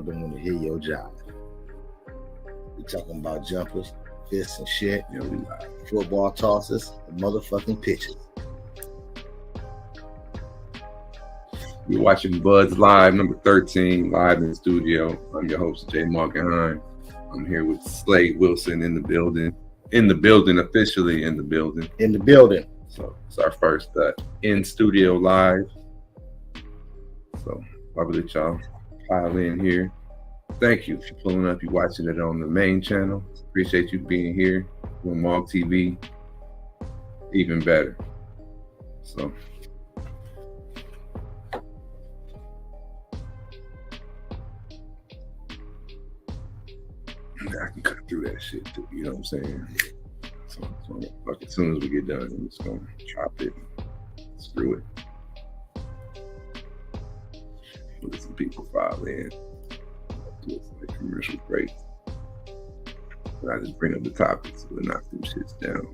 don't want to hear your job. We talking about jumpers, fists, and shit. Yeah, we live. Football tosses, and motherfucking pitches. You're watching Buds Live, number 13, live in the studio. I'm your host, Jay Markenheim. I'm here with Slade Wilson in the building. Officially in the building. In the building. So it's our first in studio live. So I'll let y'all pile in here. Thank you for pulling up. You're watching it on the main channel. Appreciate you being here on Mog TV. Even better. So I can cut through that shit too, you know what I'm saying? So like, as soon as we get done, I'm just gonna chop it. Screw it. Let some people file in. Do like commercial break. But I just bring up the topics, but knock them shits down.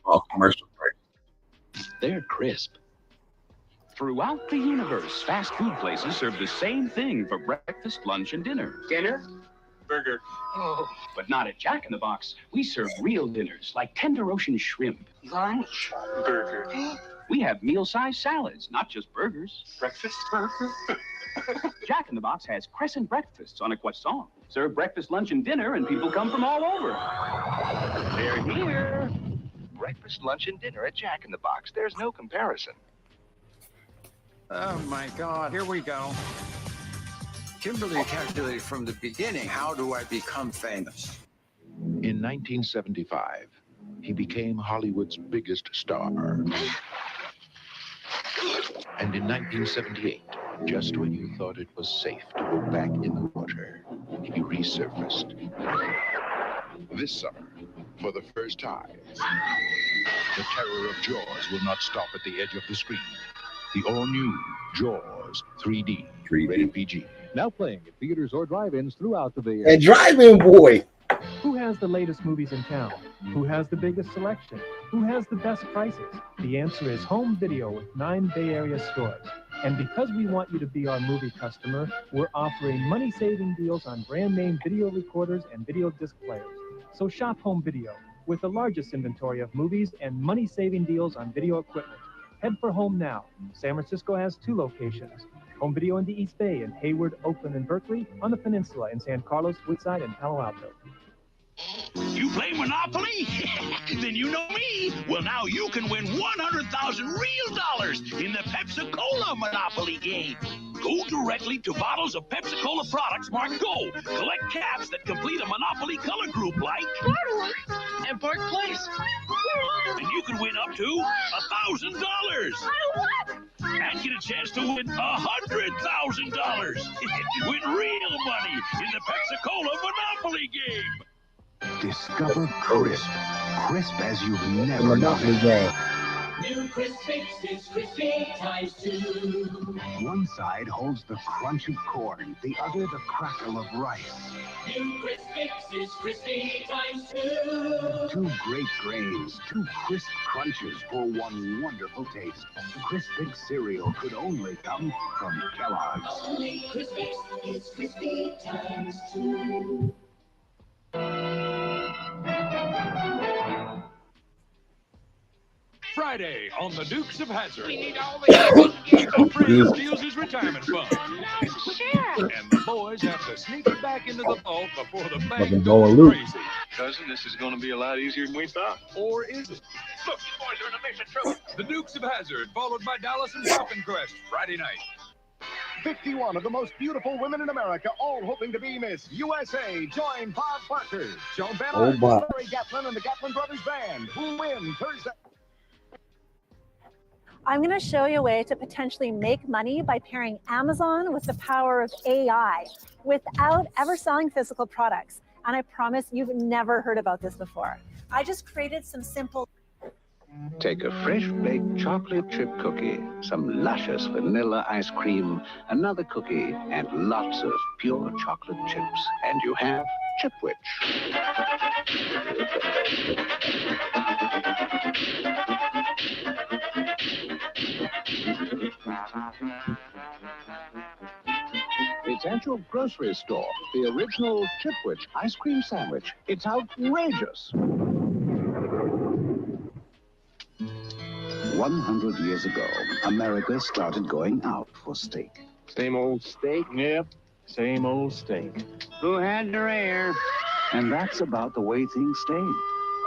All commercial break. They're crisp. Throughout the universe, fast food places serve the same thing for breakfast, lunch, and dinner. Dinner? Burger. Oh. But not at Jack in the Box. We serve real dinners like tender ocean shrimp. Lunch? Burger. We have meal-sized salads, not just burgers. Breakfast? Burger. Jack in the Box has crescent breakfasts on a croissant. Serve breakfast, lunch, and dinner, and people come from all over. They're here. Breakfast, lunch, and dinner at Jack in the Box. There's no comparison. Oh my God, here we go. Kimberly calculated from the beginning, how do I become famous? In 1975, he became Hollywood's biggest star. And in 1978, just when you thought it was safe to go back in the water, he resurfaced. This summer, for the first time, the terror of Jaws will not stop at the edge of the screen. The all-new Jaws 3D, rated PG. Now playing at theaters or drive-ins throughout the Bay Area. And driving boy. Who has the latest movies in town? Who has the biggest selection? Who has the best prices? The answer is Home Video with 9 Bay Area stores. And because we want you to be our movie customer, we're offering money-saving deals on brand-name video recorders and video disc players. So shop Home Video with the largest inventory of movies and money-saving deals on video equipment. Head for Home now. San Francisco has 2 locations. Home Video in the East Bay in Hayward, Oakland, and Berkeley, on the peninsula in San Carlos, Woodside, and Palo Alto. You play Monopoly? Then you know me. Well, now you can win 100,000 real dollars in the Pepsi-Cola Monopoly game. Go directly to bottles of Pepsi-Cola products marked Go. Collect caps that complete a Monopoly color group like And Park Place. and you can win up to $1,000. And get a chance to win $100,000. Win real money in the Pepsi-Cola Monopoly game. Discover Crisp. Crisp as you've never Monopoly known. game. New Crisp Fix is crispy times 2. One side holds the crunch of corn, the other the crackle of rice. New Crisp Fix is crispy times 2. 2 great grains, 2 crisp crunches for one wonderful taste. Crisp Fix cereal could only come from Kellogg's. Only Crisp Fix is crispy times 2. Friday on the Dukes of Hazzard. We need all the friend steals his retirement fund. And the boys have to sneak it back into the vault before the bank goes crazy. Cousin, this is going to be a lot easier than we thought. Or is it? Look, you boys are in a mission trouble. The Dukes of Hazzard, followed by Dallas and Falcon Crest, Friday night. 51 of the most beautiful women in America, all hoping to be Miss USA. Join Bob Barker, Joan Ballard, Bob. Larry Gatlin, and the Gatlin Brothers Band, who win Thursday. I'm going to show you a way to potentially make money by pairing Amazon with the power of AI without ever selling physical products. And I promise you've never heard about this before. I just created some simple... Take a fresh baked chocolate chip cookie, some luscious vanilla ice cream, another cookie, and lots of pure chocolate chips. And you have Chipwich. It's at your grocery store. The original Chipwich ice cream sandwich. It's outrageous. 100 years ago, America started going out for steak. Same old steak? Yep, same old steak. Who had their air? And that's about the way things stayed.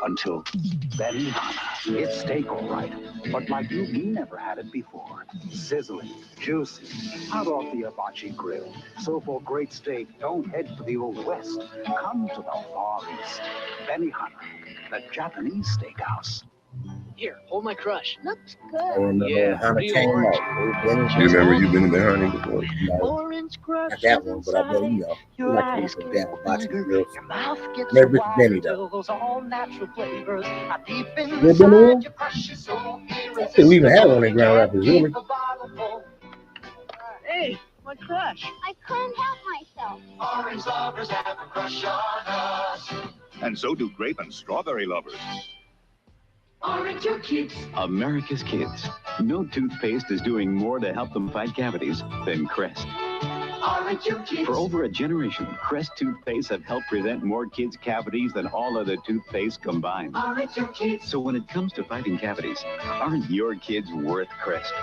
Until Benihana. It's steak, all right, but like you've never had it before. Sizzling, juicy, hot off the hibachi grill. So for great steak, don't head for the Old West. Come to the Far East. Benihana, the Japanese steakhouse. Here, hold my crush. Looks I remember Yeah, how it real came orange. out. You remember you've been behind him before? Orange crush. Not that one, but I know, you know. Your Like eyes to get damn hibachi bigger, grills. your mouth gets Maybe it's wider Benny, till though. those all natural flavors are deep There been inside one? your crush is so I think we even had one in Grand Rapids, really. Hey, my crush. I couldn't help myself. Orange lovers have a crush on us. And so do grape and strawberry lovers. Orange your kids. America's kids. No toothpaste is doing more to help them fight cavities than Crest. Orange your kids. For over a generation, Crest toothpaste have helped prevent more kids' cavities than all other toothpaste combined. Orange your kids. So when it comes to fighting cavities, aren't your kids worth Crest?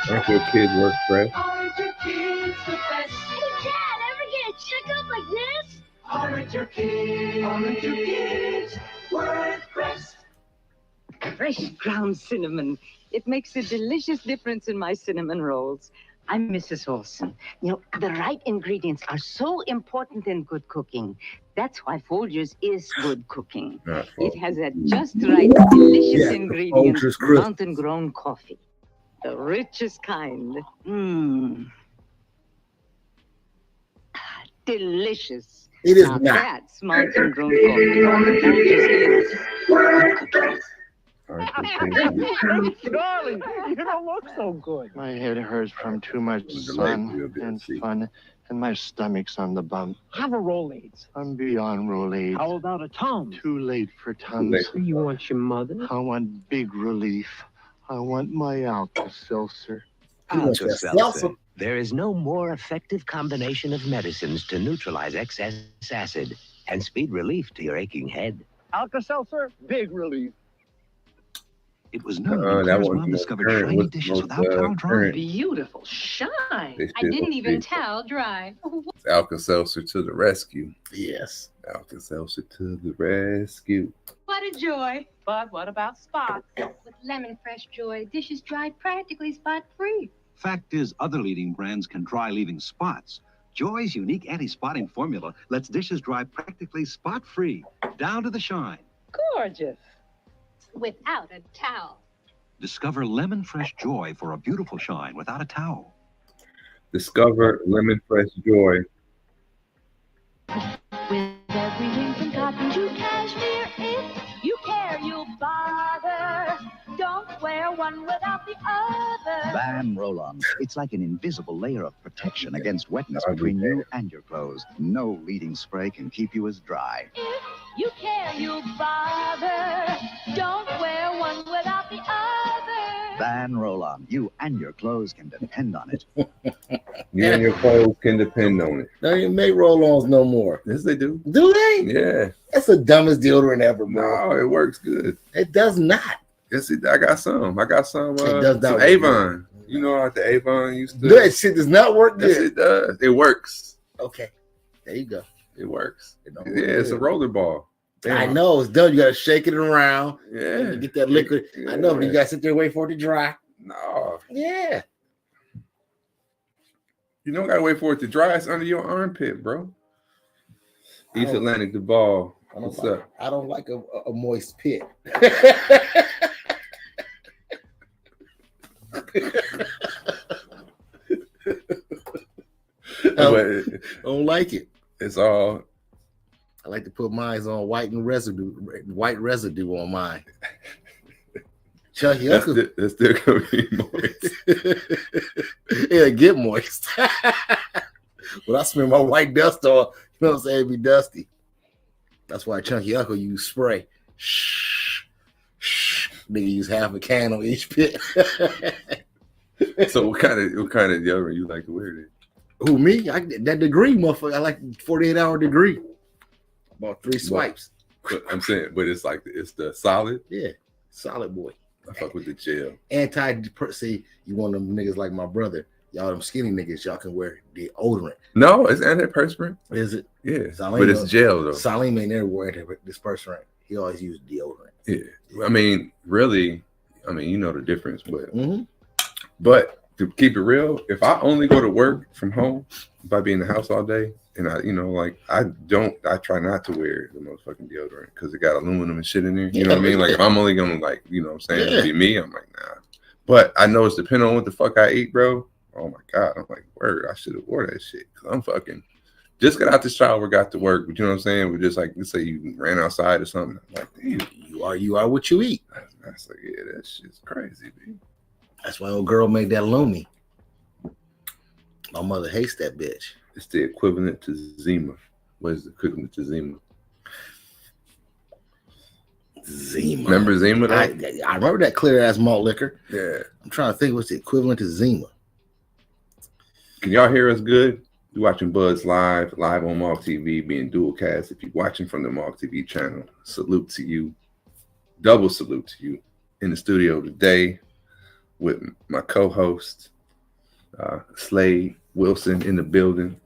Aren't your kids worth fresh? Orange your kids the best. Hey, Dad, ever get a checkup like this? Orange your kids. Orange your kids. Worth Crest. Fresh ground cinnamon. It makes a delicious difference in my cinnamon rolls. I'm Mrs. Olson. You know, the right ingredients are so important in good cooking. That's why Folgers is good cooking. It has a just right, delicious ingredient, Folgers crisp. mountain-grown coffee. The richest kind. Mmm. Delicious. It is Now not. That's mountain-grown coffee. Folgers is good cooking. Darling, you don't look so good. My head hurts from too much sun and fun, and my stomach's on the bump. Have a Rolaids. I'm beyond Rolaids. How about a Tums? Too late for Tums. You want your mother? I want big relief. I want my Alka-Seltzer. Alka-Seltzer. There is no more effective combination of medicines to neutralize excess acid and speed relief to your aching head. Alka-Seltzer, big relief. It was known that Claire's one's mom most discovered current. shiny What's dishes most, without towel drying. current? Beautiful shine. They I still didn't even think- towel dry. It's Alka-Seltzer to the rescue. Yes. Alka-Seltzer to the rescue. What a joy. But what about spots? With Lemon Fresh Joy, dishes dry practically spot-free. Fact is, other leading brands can dry leaving spots. Joy's unique anti-spotting formula lets dishes dry practically spot-free, down to the shine. Gorgeous. Without a towel. Discover Lemon Fresh Joy for a beautiful shine without a towel. Discover Lemon Fresh Joy. With everything from cotton to cashmere, if you care, you'll bother. Don't wear one without the other. Van Roll-On. It's like an invisible layer of protection against wetness between you and your clothes. No leading spray can keep you as dry. If you care, you'll bother. Don't wear one without the other. Van Roll-On. You and your clothes can depend on it. You and your clothes can depend on it. They don't even make roll-ons no more. Yes, they do. Do they? Yeah. That's the dumbest deodorant ever, bro. No, it works good. It does not. Yes, I got some. I got some. It does not Some work Avon. You know how the Avon used to. That shit does not work Yes, good. it does. It works. Okay. There you go. It works. don't Yeah, work it's a good. roller ball. I know it's done. You gotta shake it around. Yeah. Get that liquid. I know, but you gotta sit there and wait for it to dry. No. Yeah. You don't gotta wait for it to dry. It's under your armpit, bro. East Atlantic Duval. What's up? I don't like a moist pit. I don't like it. It's all. I like to put mine on white residue on mine. Chunky Uncle. That's still gonna be moist. Yeah, get moist. When I smell my white dust on, you know what I'm saying? It be dusty. That's why Chunky Uncle use spray. Shh. Nigga use half a can on each pit. So what kind of deodorant you like to wear then? Who, me? That degree, motherfucker. I like 48-hour degree. About 3 swipes. But I'm saying, but it's like it's the solid. Yeah, solid boy. I fuck with the gel. See, you one of them niggas like my brother. Y'all them skinny niggas, y'all can wear deodorant. No, it's antiperspirant. Is it? Yeah, Salim, but it's gel though. Salim ain't never wear antiperspirant. He always used deodorant. Yeah, I mean, really, you know the difference, but to keep it real, if I only go to work from home, if I be in the house all day, and I try not to wear the motherfucking deodorant because it got aluminum and shit in there. You know what I mean? Like if I'm only gonna you know what I'm saying, be me, I'm like, nah. But I know it's depending on what the fuck I eat, bro. Oh my God, I'm like, word, I should have wore that shit because I'm fucking just got out the shower, got to work. But you know what I'm saying? We just like, let's say you ran outside or something. I'm like, damn, you are what you eat. That's like, yeah, that shit's crazy, dude. That's why old girl made that Lumi. My mother hates that bitch. It's the equivalent to Zima. What is the equivalent to Zima? Zima. Remember Zima? I remember that clear ass malt liquor. Yeah. I'm trying to think what's the equivalent to Zima. Can y'all hear us good? You're watching Buzz live on Mark TV, being dual cast. If you're watching from the Mark TV channel, salute to you. Double salute to you. In the studio today with my co-host, Slade Wilson in the building.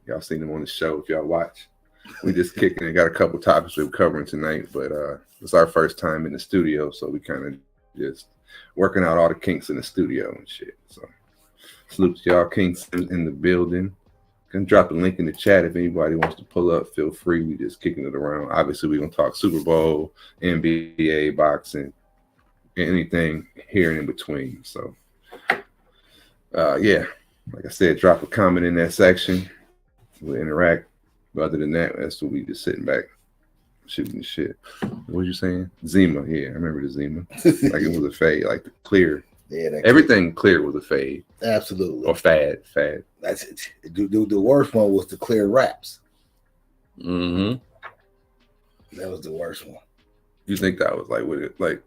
Y'all seen him on the show if y'all watch. We just kicking it. Got a couple topics we're covering tonight, but it's our first time in the studio, so we kind of just working out all the kinks in the studio and shit. So salute to y'all kinks in the building. Can drop a link in the chat if anybody wants to pull up. Feel free. We just kicking it around. Obviously, we're gonna talk Super Bowl, NBA, boxing, anything here and in between. So yeah, like I said, drop a comment in that section. We'll interact. But other than that, that's what we just sitting back, shooting shit. What were you saying? Zima, yeah, I remember the Zima. Like it was a fade, like the clear. Yeah, everything clear was a fade. Absolutely. Or fad. That's it. The worst one was the clear wraps. Mm-hmm. That was the worst one. You think that was like with it, like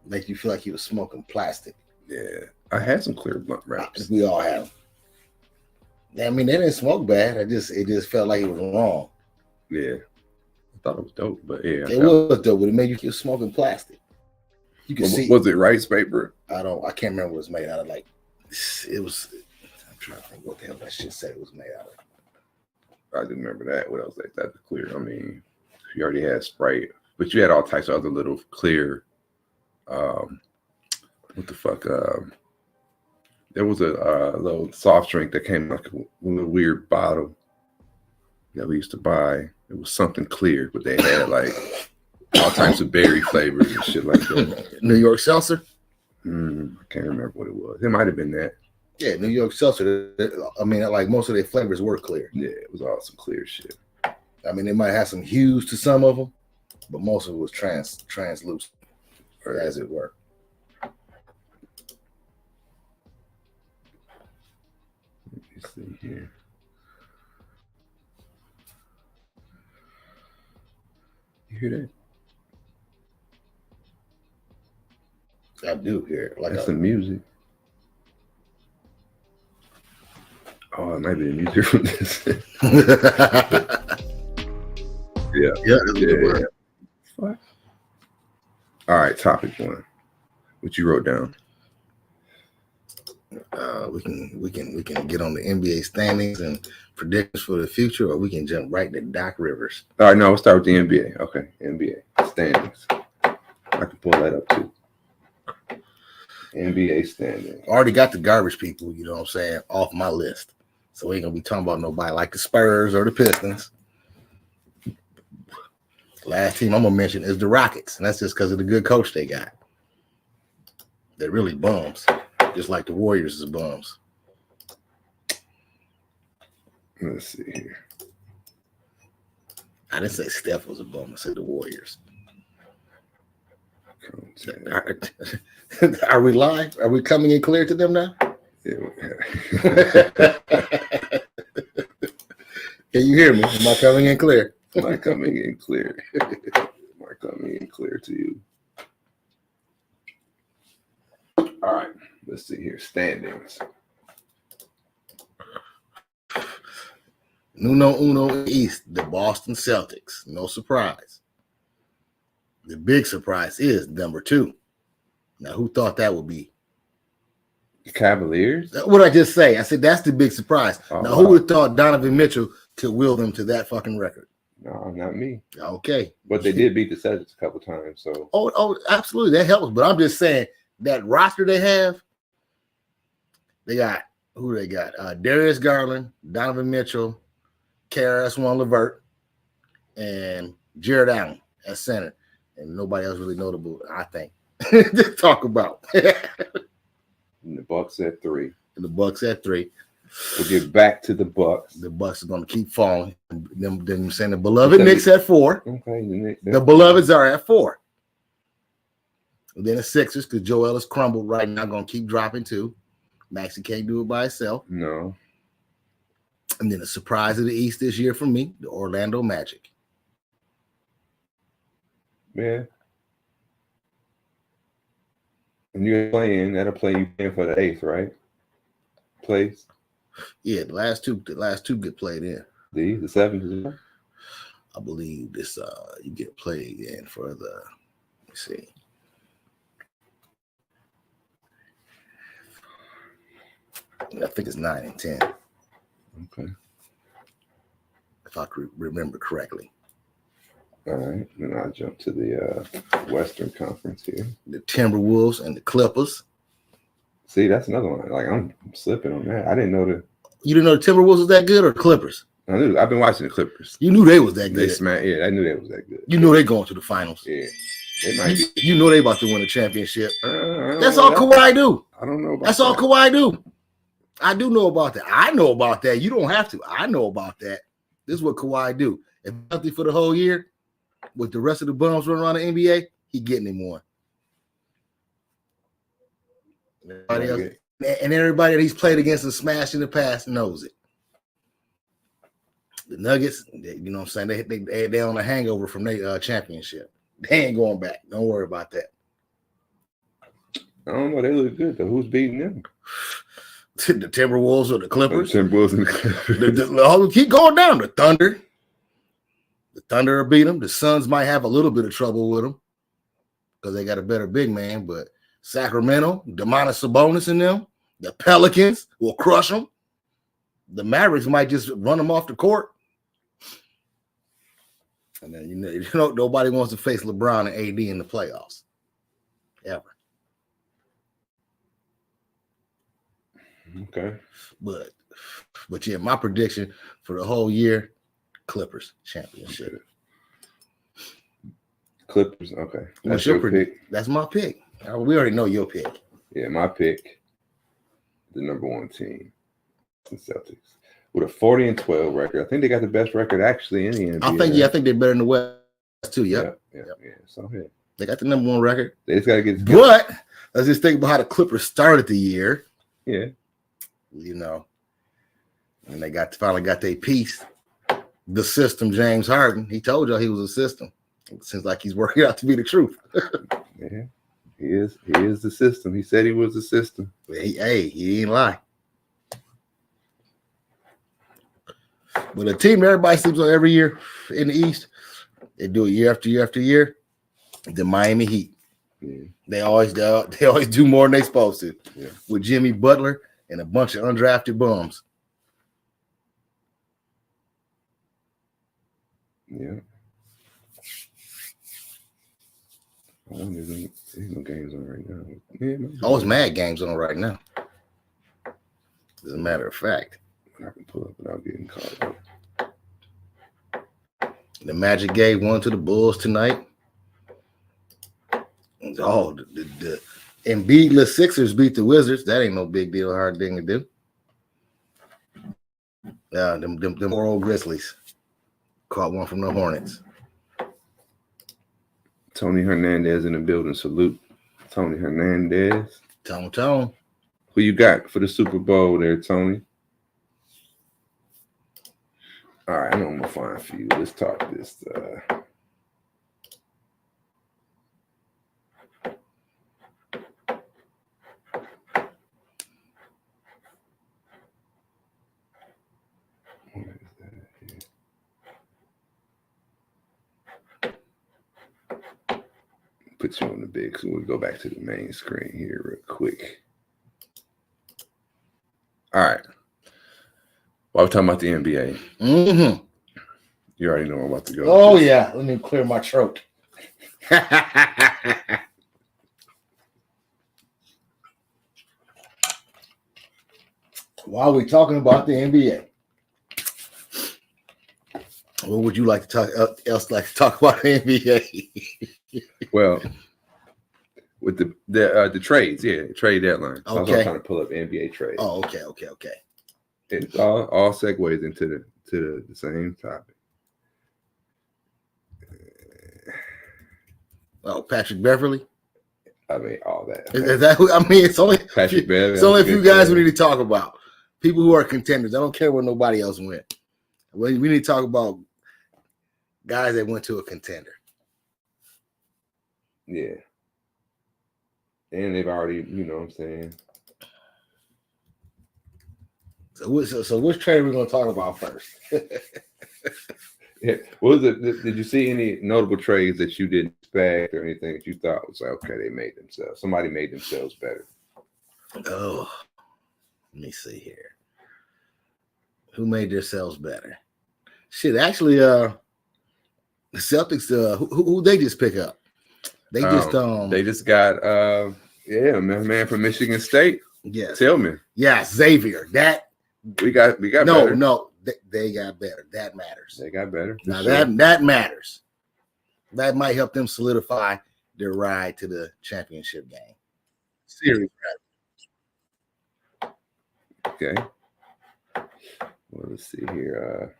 make you feel like you was smoking plastic? Yeah, I had some clear blunt wraps. We all had them. I mean, they didn't smoke bad. It just felt like it was wrong. Yeah, I thought it was dope, but yeah, it was dope. But it made you feel smoking plastic. You can see. Was it rice paper? I can't remember what it was made out of. Like it was. I'm trying to think what the hell that shit said it was made out of. I didn't remember that. What else like that? Clear. I mean, you already had Sprite, but you had all types of other little clear. What the fuck? There was a little soft drink that came like a little weird bottle that we used to buy. It was something clear, but they had like all types of berry flavors and shit like that. New York Seltzer? I can't remember what it was. It might have been that. Yeah, New York Seltzer. I mean, like most of their flavors were clear. Yeah, it was all some clear shit. I mean, they might have some hues to some of them, but most of it was translucent, or as it were. Let me see here. You hear that? I do hear it. Like that's the music. Oh, it might be the music from this. Yeah. What? All right, topic one. What you wrote down? We can get on the NBA standings and predictions for the future, or we can jump right to Doc Rivers. All right, no, we'll start with the NBA. Okay, NBA standings. I can pull that up too. NBA standings. I already got the garbage people, you know what I'm saying, off my list. So we ain't gonna be talking about nobody like the Spurs or the Pistons. Last team I'm gonna mention is the Rockets, and that's just because of the good coach they got. They're really bums, just like the Warriors is bums. Let's see here. I didn't say Steph was a bum. I said the Warriors. Are we live? Are we coming in clear to them now? Yeah. Can you hear me? Am I coming in clear? Am I coming in clear? Am I coming in clear to you? All right. Let's see here. Standings. Numero uno East, the Boston Celtics. No surprise. The big surprise is number 2. Now, who thought that would be? The Cavaliers? What did I just say? I said that's the big surprise. Oh, now, who would have thought Donovan Mitchell could will them to that fucking record? No, not me. Okay. But they did beat the Celtics a couple times, so. Oh, absolutely. That helps. But I'm just saying that roster they have, they got, who they got? Darius Garland, Donovan Mitchell, KRS-One LeVert, and Jared Allen at center. And nobody else really notable, I think, to talk about. And the Bucks at 3. And the Bucks at 3. We'll get back to the Bucks. The Bucks are going to keep falling. Them saying the beloved Knicks at 4. Okay. The beloveds are at 4. And then the Sixers, because Joel has crumbled right now, going to keep dropping too. Maxey can't do it by himself. No. And then the surprise of the East this year for me, the Orlando Magic. Yeah. And you're playing, that'll play you playing for the 8th, right? Place. Yeah, the last two get played in. The 7th is it? I believe this you get played in for the, let's see. I think it's 9 and 10. Okay. If I could remember correctly. All right. Then I'll jump to the Western Conference here. The Timberwolves and the Clippers. See, that's another one. Like, I'm slipping on that. I didn't know that. You didn't know the Timberwolves was that good or the Clippers? I knew. I've been watching the Clippers. You knew they was that good. Yeah, I knew they was that good. You know they going to the finals. Yeah. They might be. You know they about to win a championship. That's all Kawhi do. I don't know about That's all Kawhi do. I do know about that. I know about that. You don't have to. I know about that. This is what Kawhi do. If healthy for the whole year, with the rest of the bums running around the NBA, he getting him one. Everybody else, and everybody that he's played against and smashed in the past knows it. The Nuggets, you know what I'm saying? They on a hangover from their championship. They ain't going back. Don't worry about that. I don't know. They look good though. Who's beating them? The Timberwolves or the Clippers? The Timberwolves and the Clippers. Keep going down. The Thunder. The Thunder will beat them. The Suns might have a little bit of trouble with them because they got a better big man. But Sacramento, Domantas Sabonis and them, the Pelicans will crush them. The Mavericks might just run them off the court. And then, you know, nobody wants to face LeBron and AD in the playoffs. Ever. Okay. But yeah, my prediction for the whole year, Clippers championship. Clippers, okay. What's your pick? That's my pick. We already know your pick. Yeah, my pick, the number 1 team, the Celtics, with a 40-12 record. I think they got the best record actually in the NBA. I think they're better in the West too. Yep. Yeah. So yeah, they got the number 1 record. They just got to get. But let's just think about how the Clippers started the year. Yeah. You know, and they finally got their piece. The system, James Harden. He told y'all he was a system. It seems like he's working out to be the truth. Yeah, he is. He is the system. He said he was the system. He ain't lie. But a team that everybody sleeps on every year in the East, they do it year after year after year. The Miami Heat. Yeah. They always do more than they supposed to. Yeah. With Jimmy Butler and a bunch of undrafted bums. Yeah. I don't know. There's no games on right now. Yeah, it's mad games on right now. As a matter of fact. I can pull up without getting caught up. The Magic gave one to the Bulls tonight. Oh, the Embiidless Sixers beat the Wizards. That ain't no big deal, hard thing to do. Them poor old Grizzlies caught one from the Hornets. Tony Hernandez in the building. Salute, Tony Hernandez. Tone. Who you got for the Super Bowl there, Tony? All right, I know I'm gonna find for you. Let's talk this. Put you on the big, so we'll go back to the main screen here real quick. All right. While we're talking about the NBA, you already know I'm about to go. Oh, yeah. Let me clear my throat. While we're talking about the NBA, what would you like to talk about the NBA? Well, with the trades, trade deadline. I was Okay. trying to pull up NBA trades. Oh, okay. It's all segues into the same topic. Oh, Patrick Beverly. I mean, all that. Is that who? I mean, it's only Patrick Beverly. It's only a few guys we need to talk about. People who are contenders. I don't care where nobody else went. We need to talk about guys that went to a contender. Yeah. And they've already, you know what I'm saying? So which trade are we going to talk about first? Yeah. What was it? Did you see any notable trades that you didn't expect or anything that you thought was like, okay, they made themselves. Somebody made themselves better. Oh, let me see here. Who made themselves better? Shit, actually, the Celtics, who they just pick up? They just got man from Michigan State. Yes. Tillman. Yeah, Xavier. That we got better. No, they got better. That matters. They got better. Now that matters. That might help them solidify their ride to the championship game. Series, right? Okay. Well, let's see here.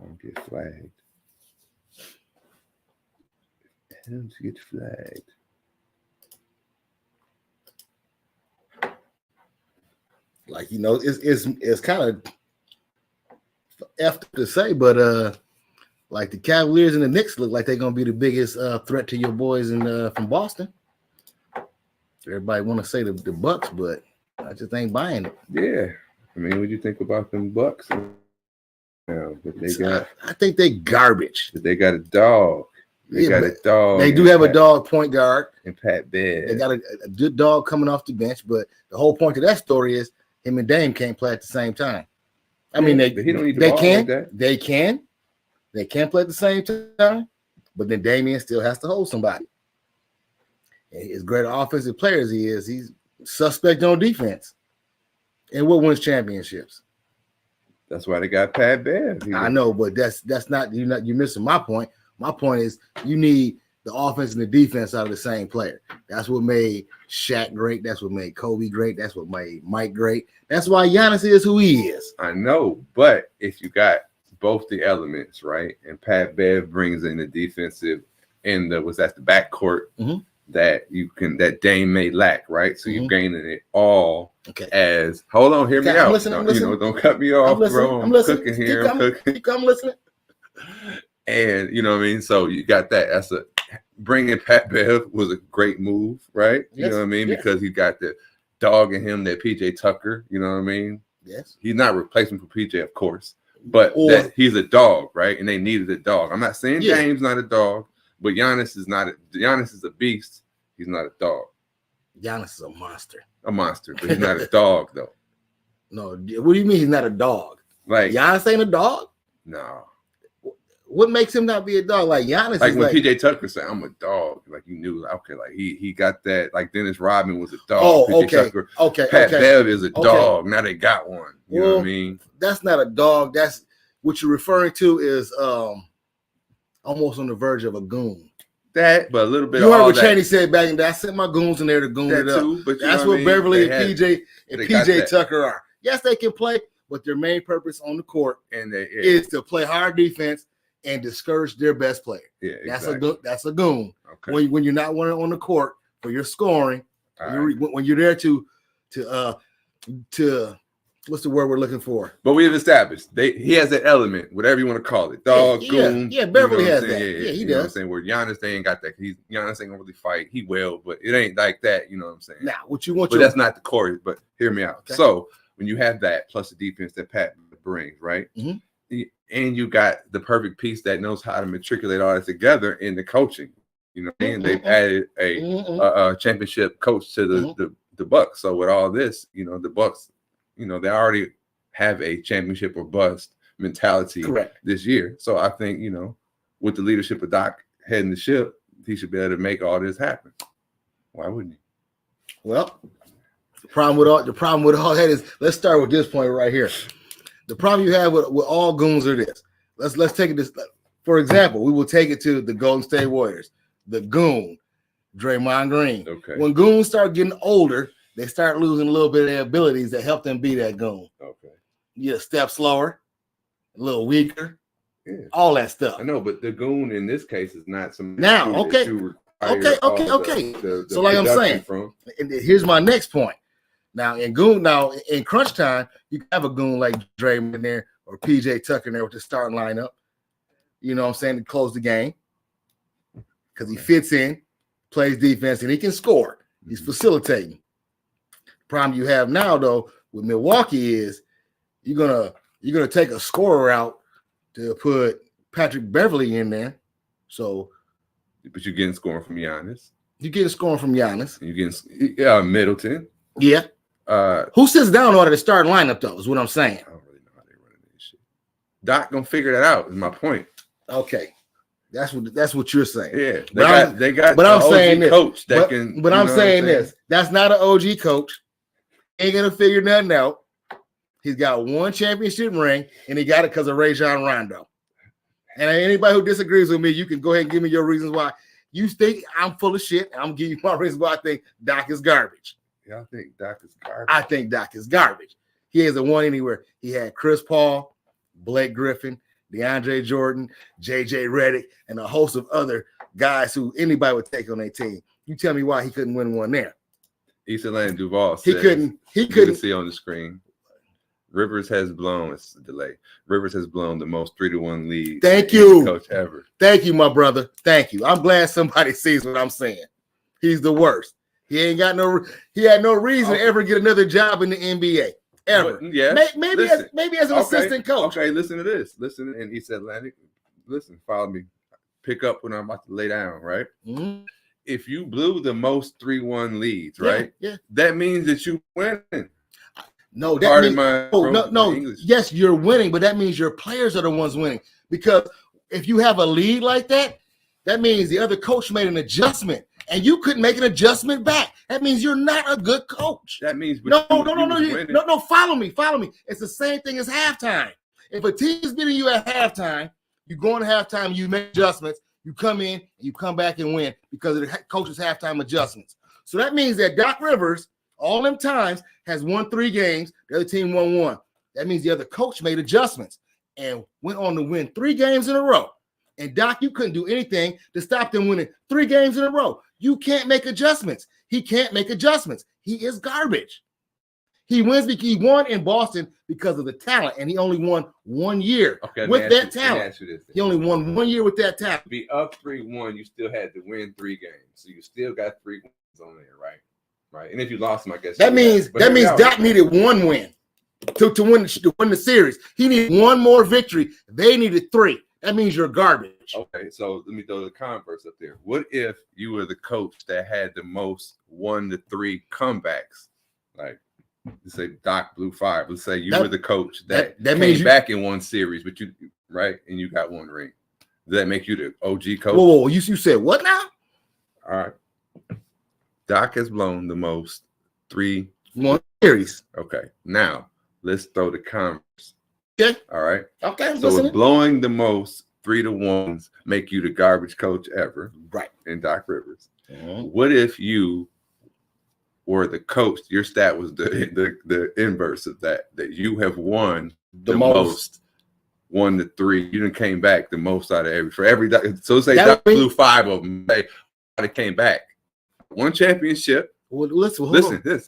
I'll get flagged. Him to get flagged. Like, you know, it's kind of F to say, but like the Cavaliers and the Knicks look like they're gonna be the biggest threat to your boys from Boston. Everybody want to say the Bucks, but I just ain't buying it. Yeah, I mean, what do you think about them Bucks? Now, but they got, I think they garbage. But they got a dog. They got a dog. They do have a dog point guard and Pat Bev. They got a good dog coming off the bench, but the whole point of that story is him and Dame can't play at the same time. I mean, they can play at the same time, but then Damian still has to hold somebody. And as great an offensive player as he is, he's suspect on defense. And what wins championships? That's why they got Pat Bev. I know, but that's not you're missing my point. My point is you need the offense and the defense out of the same player. That's what made Shaq great. That's what made Kobe great. That's what made Mike great. That's why Giannis is who he is. I know, but if you got both the elements, right, and Pat Bev brings in the defensive and the backcourt that Dame may lack, right? So you're gaining it all as hold on, hear me out. Don't cut me off, bro. I'm cooking here. I'm listening. And you know what I mean? So you got that. That's bringing Pat Bev was a great move, right? You know what I mean? Because he got the dog in him, that PJ Tucker, you know what I mean? Yes. He's not replacement for PJ, of course, but that he's a dog, right? And they needed a dog. I'm not saying Dame's not a dog, but Giannis is not. Giannis is a beast. He's not a dog. Giannis is a monster. A monster, but he's not a dog, though. No, what do you mean he's not a dog? Like Giannis ain't a dog? No. What makes him not be a dog? Like Giannis Like is when like PJ Tucker said, "I'm a dog," like you knew, okay, like he got that. Like Dennis Rodman was a dog. Oh, PJ okay, Tucker, okay, Pat okay. Bev is a Okay. dog. Now they got one. You know what I mean? That's not a dog. That's what you're referring to is almost on the verge of a goon. That, but a little bit. You of heard all what that. Chaney said back in there. I sent my goons in there to goon That it up. too, but you that's know what I mean? Beverly They and had- PJ and they got PJ that. Tucker are. Yes, they can play, but their main purpose on the court And they, is to play hard defense and discourage their best player. Yeah, That's exactly. that's a goon. Okay. When you're not on the court for your scoring, All when you're there to what's the word we're looking for? But we have established he has that element, whatever you want to call it, dog, goon. Yeah, Beverly you know what has I'm saying? that. Yeah, he you know what I'm does. saying? Where Giannis, they ain't got that. Giannis ain't gonna really fight. He will, but it ain't like that. You know what I'm saying? Now, what you want? But that's not the core. But hear me out. Okay. So when you have that plus the defense that Pat brings, right? Mm-hmm. And you got the perfect piece that knows how to matriculate all that together in the coaching. You know what I mean? They've added a championship coach to the Bucks. So with all this, you know, the Bucks, you know, they already have a championship or bust mentality this year. So I think, you know, with the leadership of Doc heading the ship, he should be able to make all this happen. Why wouldn't he? Well, the problem with all that is, let's start with this point right here. The problem you have with all goons are this. Let's take it this. For example, we will take it to the Golden State Warriors. The goon, Draymond Green. Okay. When goons start getting older, they start losing a little bit of their abilities that help them be that goon. Okay. You a step slower, a little weaker, Yeah. all that stuff. I know, but the goon in this case is not some. Now, okay. Okay. So like I'm saying, and here's my next point. Now in crunch time, you can have a goon like Draymond in there or PJ Tucker in there with the starting lineup. You know what I'm saying, to close the game. Because he fits in, plays defense, and he can score. He's facilitating. The problem you have now, though, with Milwaukee is you're gonna take a scorer out to put Patrick Beverly in there. So, but you're getting scoring from Giannis. You're getting scoring from Giannis. You're getting Middleton. Yeah. Who sits down on the starting lineup, though, is what I'm saying. I don't really know how they run this shit. Doc gonna figure that out, is my point. Okay. That's what you're saying. Yeah, they got but I'm OG saying this. coach that can. But I'm you know saying what I'm this. That's not an OG coach. Ain't gonna figure nothing out. He's got one championship ring, and he got it because of Rajon Rondo. And anybody who disagrees with me, you can go ahead and give me your reasons why you think I'm full of shit. And I'm gonna give you my reasons why I think Doc is garbage. Yeah, I think Doc is garbage. I think Doc is garbage. He hasn't won anywhere. He had Chris Paul, Blake Griffin, DeAndre Jordan, JJ Redick, and a host of other guys who anybody would take on their team. You tell me why he couldn't win one there. East Atlanta Duval He says, couldn't you can see on the screen. Rivers has blown, it's a delay. Rivers has blown the most 3-1 lead. Thank you, coach ever. Thank you, my brother. Thank you. I'm glad somebody sees what I'm saying. He's the worst. He had no reason to ever get another job in the NBA. Ever. But, yeah. Maybe as an assistant coach. Okay, listen to this. Listen in East Atlantic. Listen, follow me. Pick up when I'm about to lay down, right? Mm-hmm. If you blew the most 3-1 leads, right? Yeah. That means that you winning. No, that means no. English. Yes, you're winning, but that means your players are the ones winning. Because if you have a lead like that, that means the other coach made an adjustment, and you couldn't make an adjustment back. That means you're not a good coach. That means no. Follow me. It's the same thing as halftime. If a team is beating you at halftime, you go into halftime, you make adjustments, you come in, and you come back and win because of the coach's halftime adjustments. So that means that Doc Rivers, all them times, has won 3 games. The other team won 1. That means the other coach made adjustments and went on to win 3 games in a row. And Doc, you couldn't do anything to stop them winning 3 games in a row. You can't make adjustments. He can't make adjustments. He is garbage. He wins because he won in Boston because of the talent, and he only won 1 year with that talent. He only won 1 year with that talent. To be up 3-1, you still had to win 3 games, so you still got 3 wins on there, right? Right. And if you lost them, I guess that means Doc needed 1 win to win the series. He needed 1 more victory. They needed 3. That means you're garbage. Okay, so let me throw the converse up there. What if you were the coach that had the most 1 to 3 comebacks? Like, let's say Doc blew 5. Let's say you were the coach that means came back in 1 series, but you and you got 1 ring. Does that make you the OG coach? Whoa, you said what now? All right. Doc has blown the most 3-1 series. Okay. Now let's throw the Converse. Okay. All right. Okay. So with blowing the most 3-1s make you the garbage coach ever. Right. In Doc Rivers. What if you were the coach? Your stat was the inverse of that you have won the most 1-3. You done came back the most out of every. So say Doc blew 5 of them. They came back. 1 championship. Well, listen.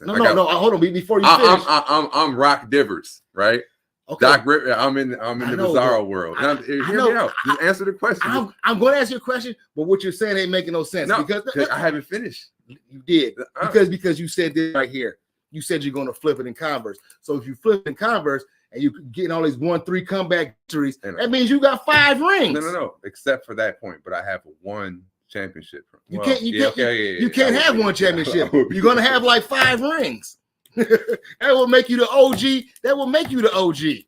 No, hold on. Before you finish, I'm Rock Divers, right? Okay. Doc Rivers. I'm in the bizarro world. Now, hear me out. Just answer the question. I'm going to ask you a question, but what you're saying ain't making no sense. No, because I haven't finished. You did because you said this right here. You said you're going to flip it in Converse. So if you flip it in Converse and you getting all these 1-3 comeback victories, that means you got 5 rings. No. Except for that point, but I have 1 championship. You can't have 1 championship. You're going to have like 5 rings. That will make you the OG. That will make you the OG.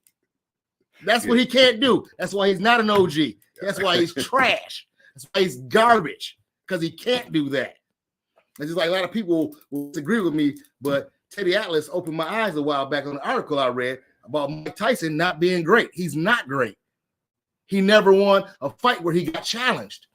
That's what he can't do. That's why he's not an OG. That's why he's trash. That's why he's garbage, because he can't do that. It's just like a lot of people will disagree with me, but Teddy Atlas opened my eyes a while back on an article I read about Mike Tyson not being great. He's not great. He never won a fight where he got challenged.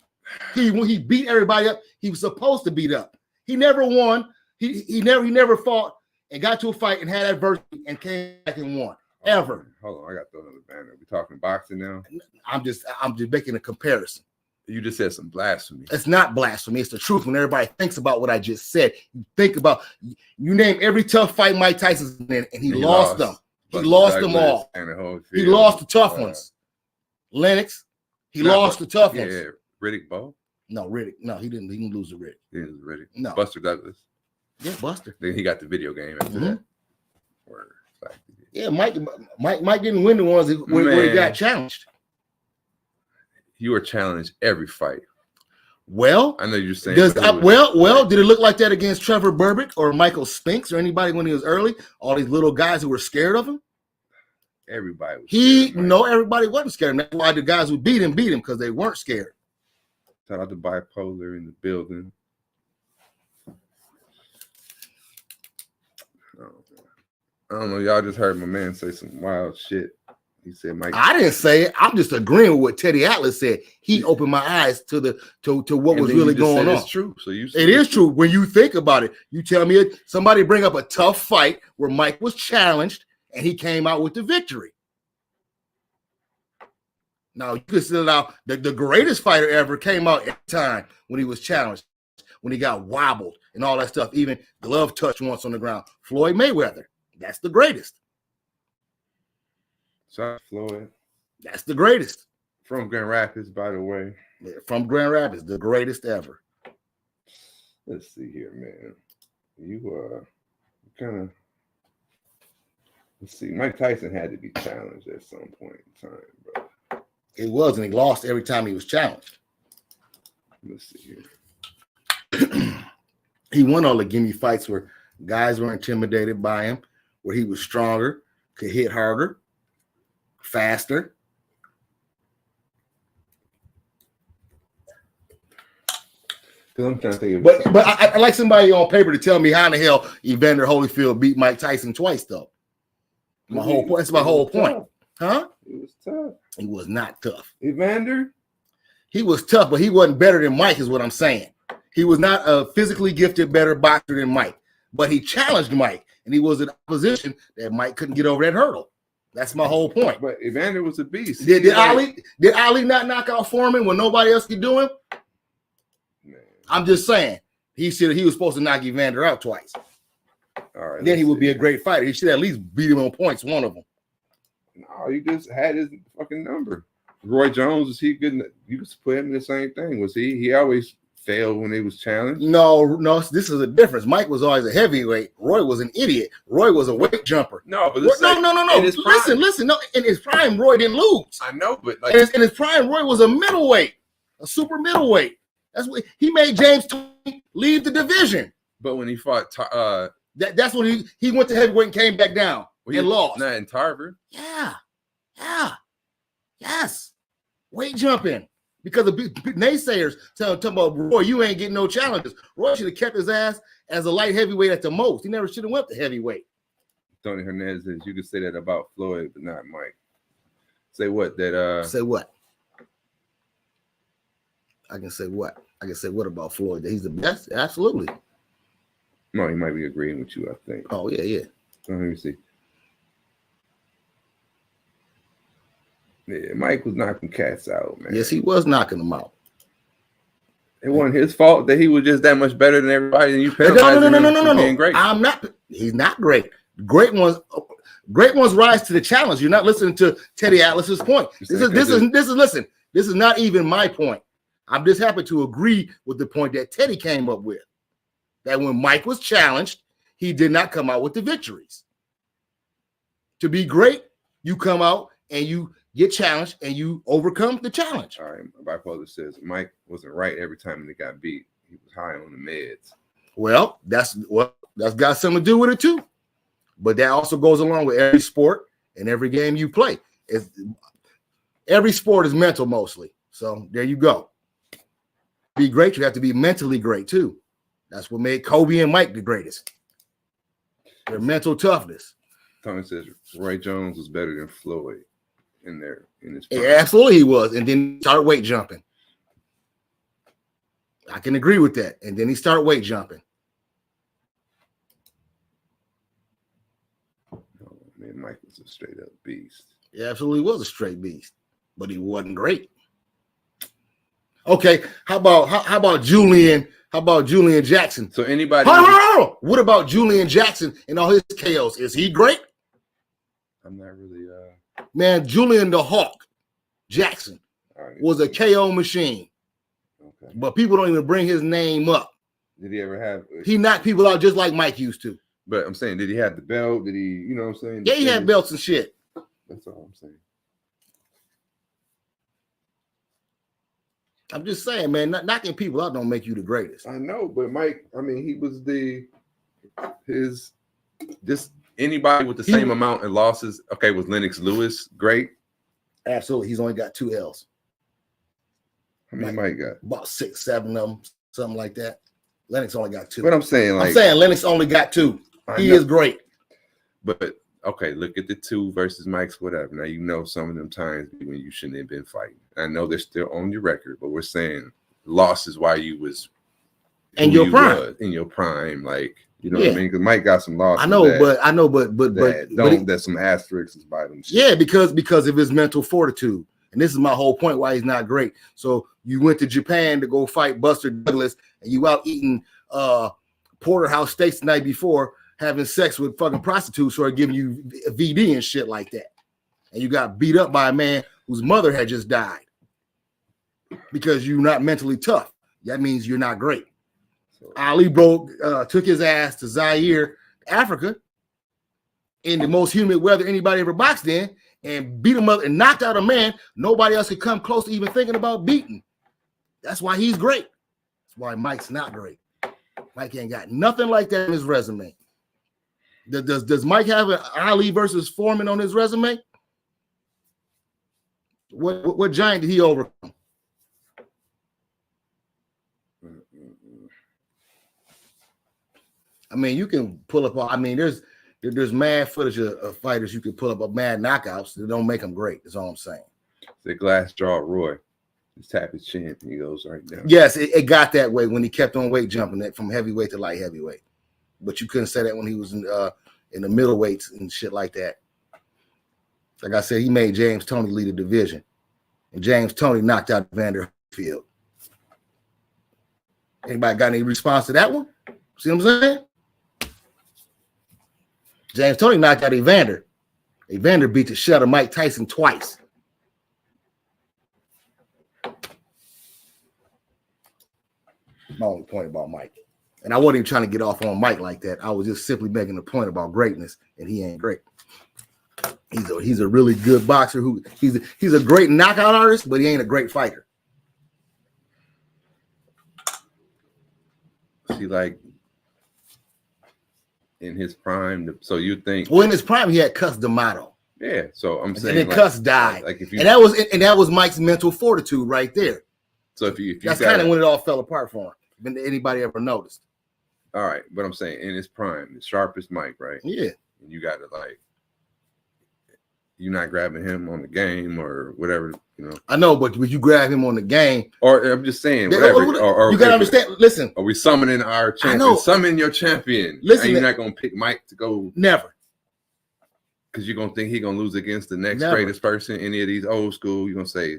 When he beat everybody up, he was supposed to beat up. He never won. He never fought and got to a fight and had adversity and came back and won. Ever. Hold on, I got to throw another banner. We talking boxing now? I'm just making a comparison. You just said some blasphemy. It's not blasphemy. It's the truth. When everybody thinks about what I just said, you think about, you name every tough fight Mike Tyson's in, and he lost them. He lost them all. He lost the tough ones. Lennox, he lost the tough ones. Yeah, Riddick Bowe? No, Riddick. No, he didn't lose to Riddick. He didn't lose Riddick. No. Buster Douglas. Yeah, Buster. Then he got the video game after that. Word. Yeah, Mike didn't win the ones where he got challenged. You were challenged every fight. Well, I know you're saying. Did it look like that against Trevor Berbick or Michael Spinks or anybody when he was early? All these little guys who were scared of him. Everybody was everybody wasn't scared. That's why the guys who beat him because they weren't scared. Shout out to Bipolar in the building. I don't know. Y'all just heard my man say some wild shit. He said, "Mike." I didn't say it. I'm just agreeing with what Teddy Atlas said. He opened my eyes to what was really going on. It's true. So it is true when you think about it. You tell me somebody bring up a tough fight where Mike was challenged and he came out with the victory. Now you consider now the greatest fighter ever came out every time when he was challenged, when he got wobbled and all that stuff. Even glove touch once on the ground. Floyd Mayweather. That's the greatest. Shout out Floyd. That's the greatest. From Grand Rapids, by the way. Yeah, from Grand Rapids, the greatest ever. Let's see here, man. You kind of. Let's see. Mike Tyson had to be challenged at some point in time, bro. It was, and he lost every time he was challenged. Let's see here. He won all the gimme fights where guys were intimidated by him, where he was stronger, could hit harder, faster. I'm trying to think of but I like somebody on paper to tell me how in the hell Evander Holyfield beat Mike Tyson twice, though. That's my whole point. Huh? He was tough. He was not tough. Evander? He was tough, but he wasn't better than Mike, is what I'm saying. He was not a physically gifted, better boxer than Mike, but he challenged Mike, and he was in a position that Mike couldn't get over that hurdle. That's my whole point. But Evander was a beast. Did Ali not knock out Foreman when nobody else could do him? Man. I'm just saying. He was supposed to knock Evander out twice. All right. Then he would be a great fighter. He should at least beat him on points, one of them. No, he just had his fucking number. Roy Jones, is he good? You could put him in the same thing. Was he? He always failed when he was challenged. No, this is a difference. Mike was always a heavyweight. Roy was an idiot. Roy was a weight jumper. No, but no. Listen. No, in his prime, Roy didn't lose. I know, but like in his prime, Roy was a middleweight, a super middleweight. That's what he made James leave the division. But when he fought, that's when he went to heavyweight and came back down and lost. Not in Tarver. Yes. Weight jumping. because the naysayers talking about Roy, you ain't getting no challenges. Roy should have kept his ass as a light heavyweight at the most. He never should have went to heavyweight. Tony Hernandez says you could say that about Floyd, but not Mike. Say what? That say what? I can say what? I can say what about Floyd? That he's the best? Absolutely. No, he might be agreeing with you, I think. Oh, yeah. Let me see. Yeah, Mike was knocking cats out, man. Yes, he was knocking them out. It wasn't his fault that he was just that much better than everybody, and you penalized him for being great. I'm not. He's not great. Great ones rise to the challenge. You're not listening to Teddy Atlas's point. This is not even my point. I'm just happy to agree with the point that Teddy came up with. That when Mike was challenged, he did not come out with the victories. To be great, you come out and you get challenged and you overcome the challenge. All right, Bipolar says Mike wasn't right every time he got beat. He was high on the meds. Well, that's got something to do with it too. But that also goes along with every sport and every game you play. Every sport is mental mostly. So there you go. Be great, you have to be mentally great too. That's what made Kobe and Mike the greatest. Their mental toughness. Tony says Roy Jones was better than Floyd in his prime. Yeah, absolutely he was. And then he started weight jumping. I can agree with that. And then he started weight jumping. Oh, man, Mike was a straight up beast. He absolutely was a straight beast, but he wasn't great. Okay, how about Julian? How about Julian Jackson? So anybody? What about Julian Jackson and all his KOs? Is he great? I'm not really. Man, Julian the Hawk Jackson was a KO machine. Okay. But people don't even bring his name up. Did he ever have? He knocked people out just like Mike used to. But I'm saying, did he have the belt? Did he? You know what I'm saying? Yeah, he had belts and shit. That's all I'm saying. I'm just saying, man, knocking people out don't make you the greatest. I know, but Mike, I mean, he was just anybody with the same amount of losses. Okay, was Lennox Lewis great? Absolutely. He's only got 2 L's. How many Mike got? About 6, 7 of them, something like that. Lennox only got 2. But I'm saying Lennox only got 2. He is great. But okay, look at the 2 versus Mike's, whatever. Now you know some of them times when you shouldn't have been fighting. I know they're still on your record, but we're saying losses while you was in your prime, like you know what I mean? Because Mike got some losses. I know, but there's some asterisks by them. Yeah, because of his mental fortitude, and this is my whole point why he's not great. So you went to Japan to go fight Buster Douglas, and you out eating porterhouse steaks the night before, having sex with fucking prostitutes who are giving you VD and shit like that, and you got beat up by a man whose mother had just died because you're not mentally tough. That means you're not great. Ali took his ass to Zaire, Africa, in the most humid weather anybody ever boxed in, and beat him up and knocked out a man nobody else could come close to even thinking about beating. That's why he's great. That's why Mike's not great. Mike ain't got nothing like that in his resume. Does Mike have an Ali versus Foreman on his resume? What giant did he overcome? I mean, you can pull up. I mean, there's mad footage of fighters you can pull up of mad knockouts that don't make them great. That's all I'm saying. The glass jaw Roy, just tap his chin and he goes right down. Yes, it got that way when he kept on weight jumping it from heavyweight to light heavyweight. But you couldn't say that when he was in the middleweights and shit like that. Like I said, he made James Toney lead a division, and James Toney knocked out Evander Holyfield. Anybody got any response to that one? See what I'm saying? James Toney knocked out Evander. Evander beat the shit out of Mike Tyson twice. My only point about Mike. And I wasn't even trying to get off on Mike like that. I was just simply making a point about greatness, and he ain't great. He's a really good boxer who he's a great knockout artist, but he ain't a great fighter. See, like in his prime, so you think? Well, in his prime, he had Cus D'Amato. Yeah, so I'm saying, and then Cus died. Like if you, and that was Mike's mental fortitude right there. So if you that's kind of when it all fell apart for him. Been anybody ever noticed? All right, but I'm saying in his prime, the sharpest Mike, right? Yeah. And you got to like, you're not grabbing him on the game or whatever, you know. I know, but you grab him on the game, or I'm just saying, whatever. Or you gotta understand. Listen, are we summoning our champion? Summon your champion. Listen, and you're not gonna pick Mike to go. Never. Because you're gonna think he's gonna lose against the next greatest person. Any of these old school, you're gonna say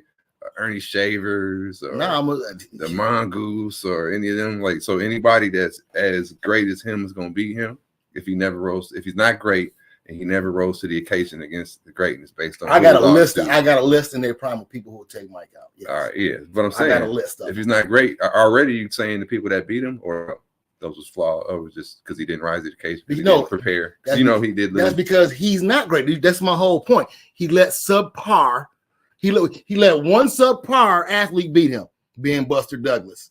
Ernie Shavers or the Mongoose or any of them. Like, so anybody that's as great as him is gonna beat him if he never rose. If he's not great and he never rose to the occasion against the greatness based on. I got a list. I got a list in their prime of people who will take Mike out. Yes. All right, yeah, but I'm saying I got a list. If he's not great, already you saying the people that beat him or those was flawed, or was just because he didn't rise to the occasion, he didn't prepare. He did lose. That's because he's not great. That's my whole point. He let subpar. He let one subpar athlete beat him, being Buster Douglas.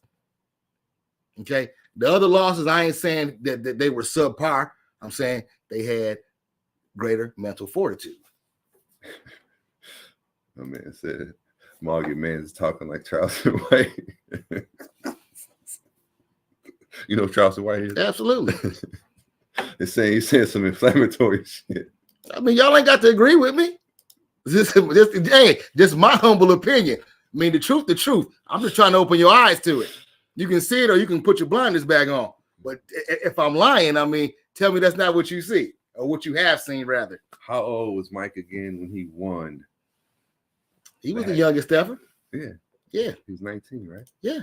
Okay, the other losses, I ain't saying that they were subpar. I'm saying they had greater mental fortitude. My man said, Morgan Man is talking like Charleston White. You know who Charleston White is? Absolutely. He's saying some inflammatory shit. I mean, y'all ain't got to agree with me. Just my humble opinion. I mean, the truth. I'm just trying to open your eyes to it. You can see it or you can put your blinders back on. But if I'm lying, I mean, tell me that's not what you see or what you have seen, rather. How old was Mike again when he won? He was the youngest ever. Yeah. Yeah. He was 19, right? Yeah.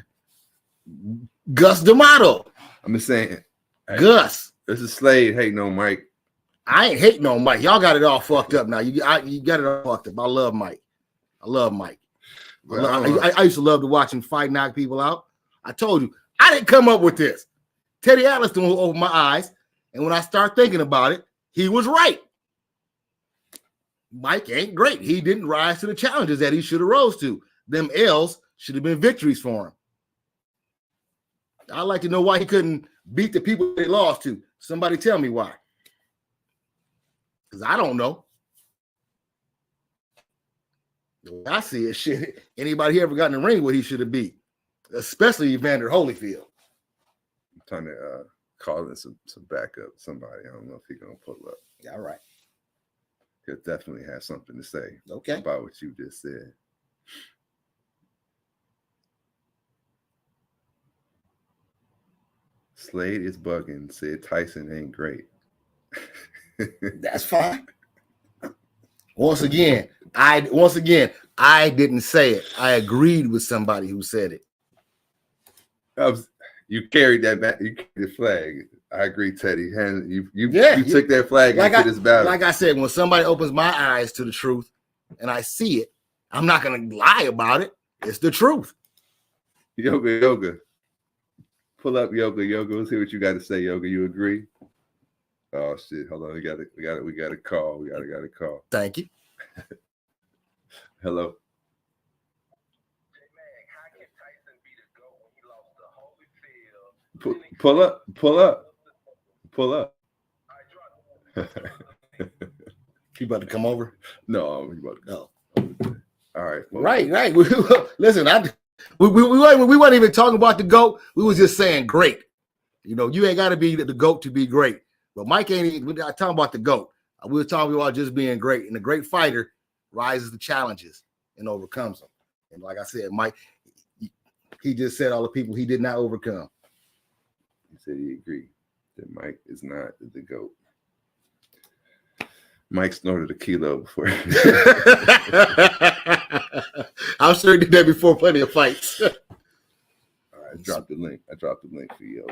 Gus D'Amato. I'm just saying. Gus. This is Slade hating on Mike. I ain't hating on Mike. Y'all got it all fucked up now. You got it all fucked up. I love Mike. I used to love to watch him fight, knock people out. I told you, I didn't come up with this. Teddy Atlas opened my eyes, and when I start thinking about it, he was right. Mike ain't great. He didn't rise to the challenges that he should have rose to. Them L's should have been victories for him. I'd like to know why he couldn't beat the people they lost to. Somebody tell me why. Because I don't know. The way I see it, shit, anybody he ever got in the ring, what he should have beat, especially Evander Holyfield. I'm trying to call in some backup. Somebody, I don't know if he's gonna pull up. Yeah, all right. He'll definitely have something to say. Okay. About what you just said. Slade is bugging. Said Tyson ain't great. That's fine. Once again, I didn't say it. I agreed with somebody who said it. You carried that back. You carried the flag. I agree, Teddy. You took that flag into this battle. Like I said, when somebody opens my eyes to the truth and I see it, I'm not gonna lie about it. It's the truth. Yoga. Pull up Yoga. Let's hear what you got to say, Yoga. You agree? Oh shit! Hold on. We got a call. We got a call. Thank you. Hello. Pull up. You about to come over? No, you about to go. All right. Well, right. Listen, we weren't even talking about the GOAT. We was just saying great. You know, you ain't got to be the GOAT to be great. But Mike ain't even, we're not talking about the GOAT. We were talking about just being great. And a great fighter rises to challenges and overcomes them. And like I said, Mike, he just said all the people he did not overcome. He said he agreed that Mike is not the GOAT. Mike snorted a kilo before. I'm sure he did that before plenty of fights. All right, I dropped the link for you.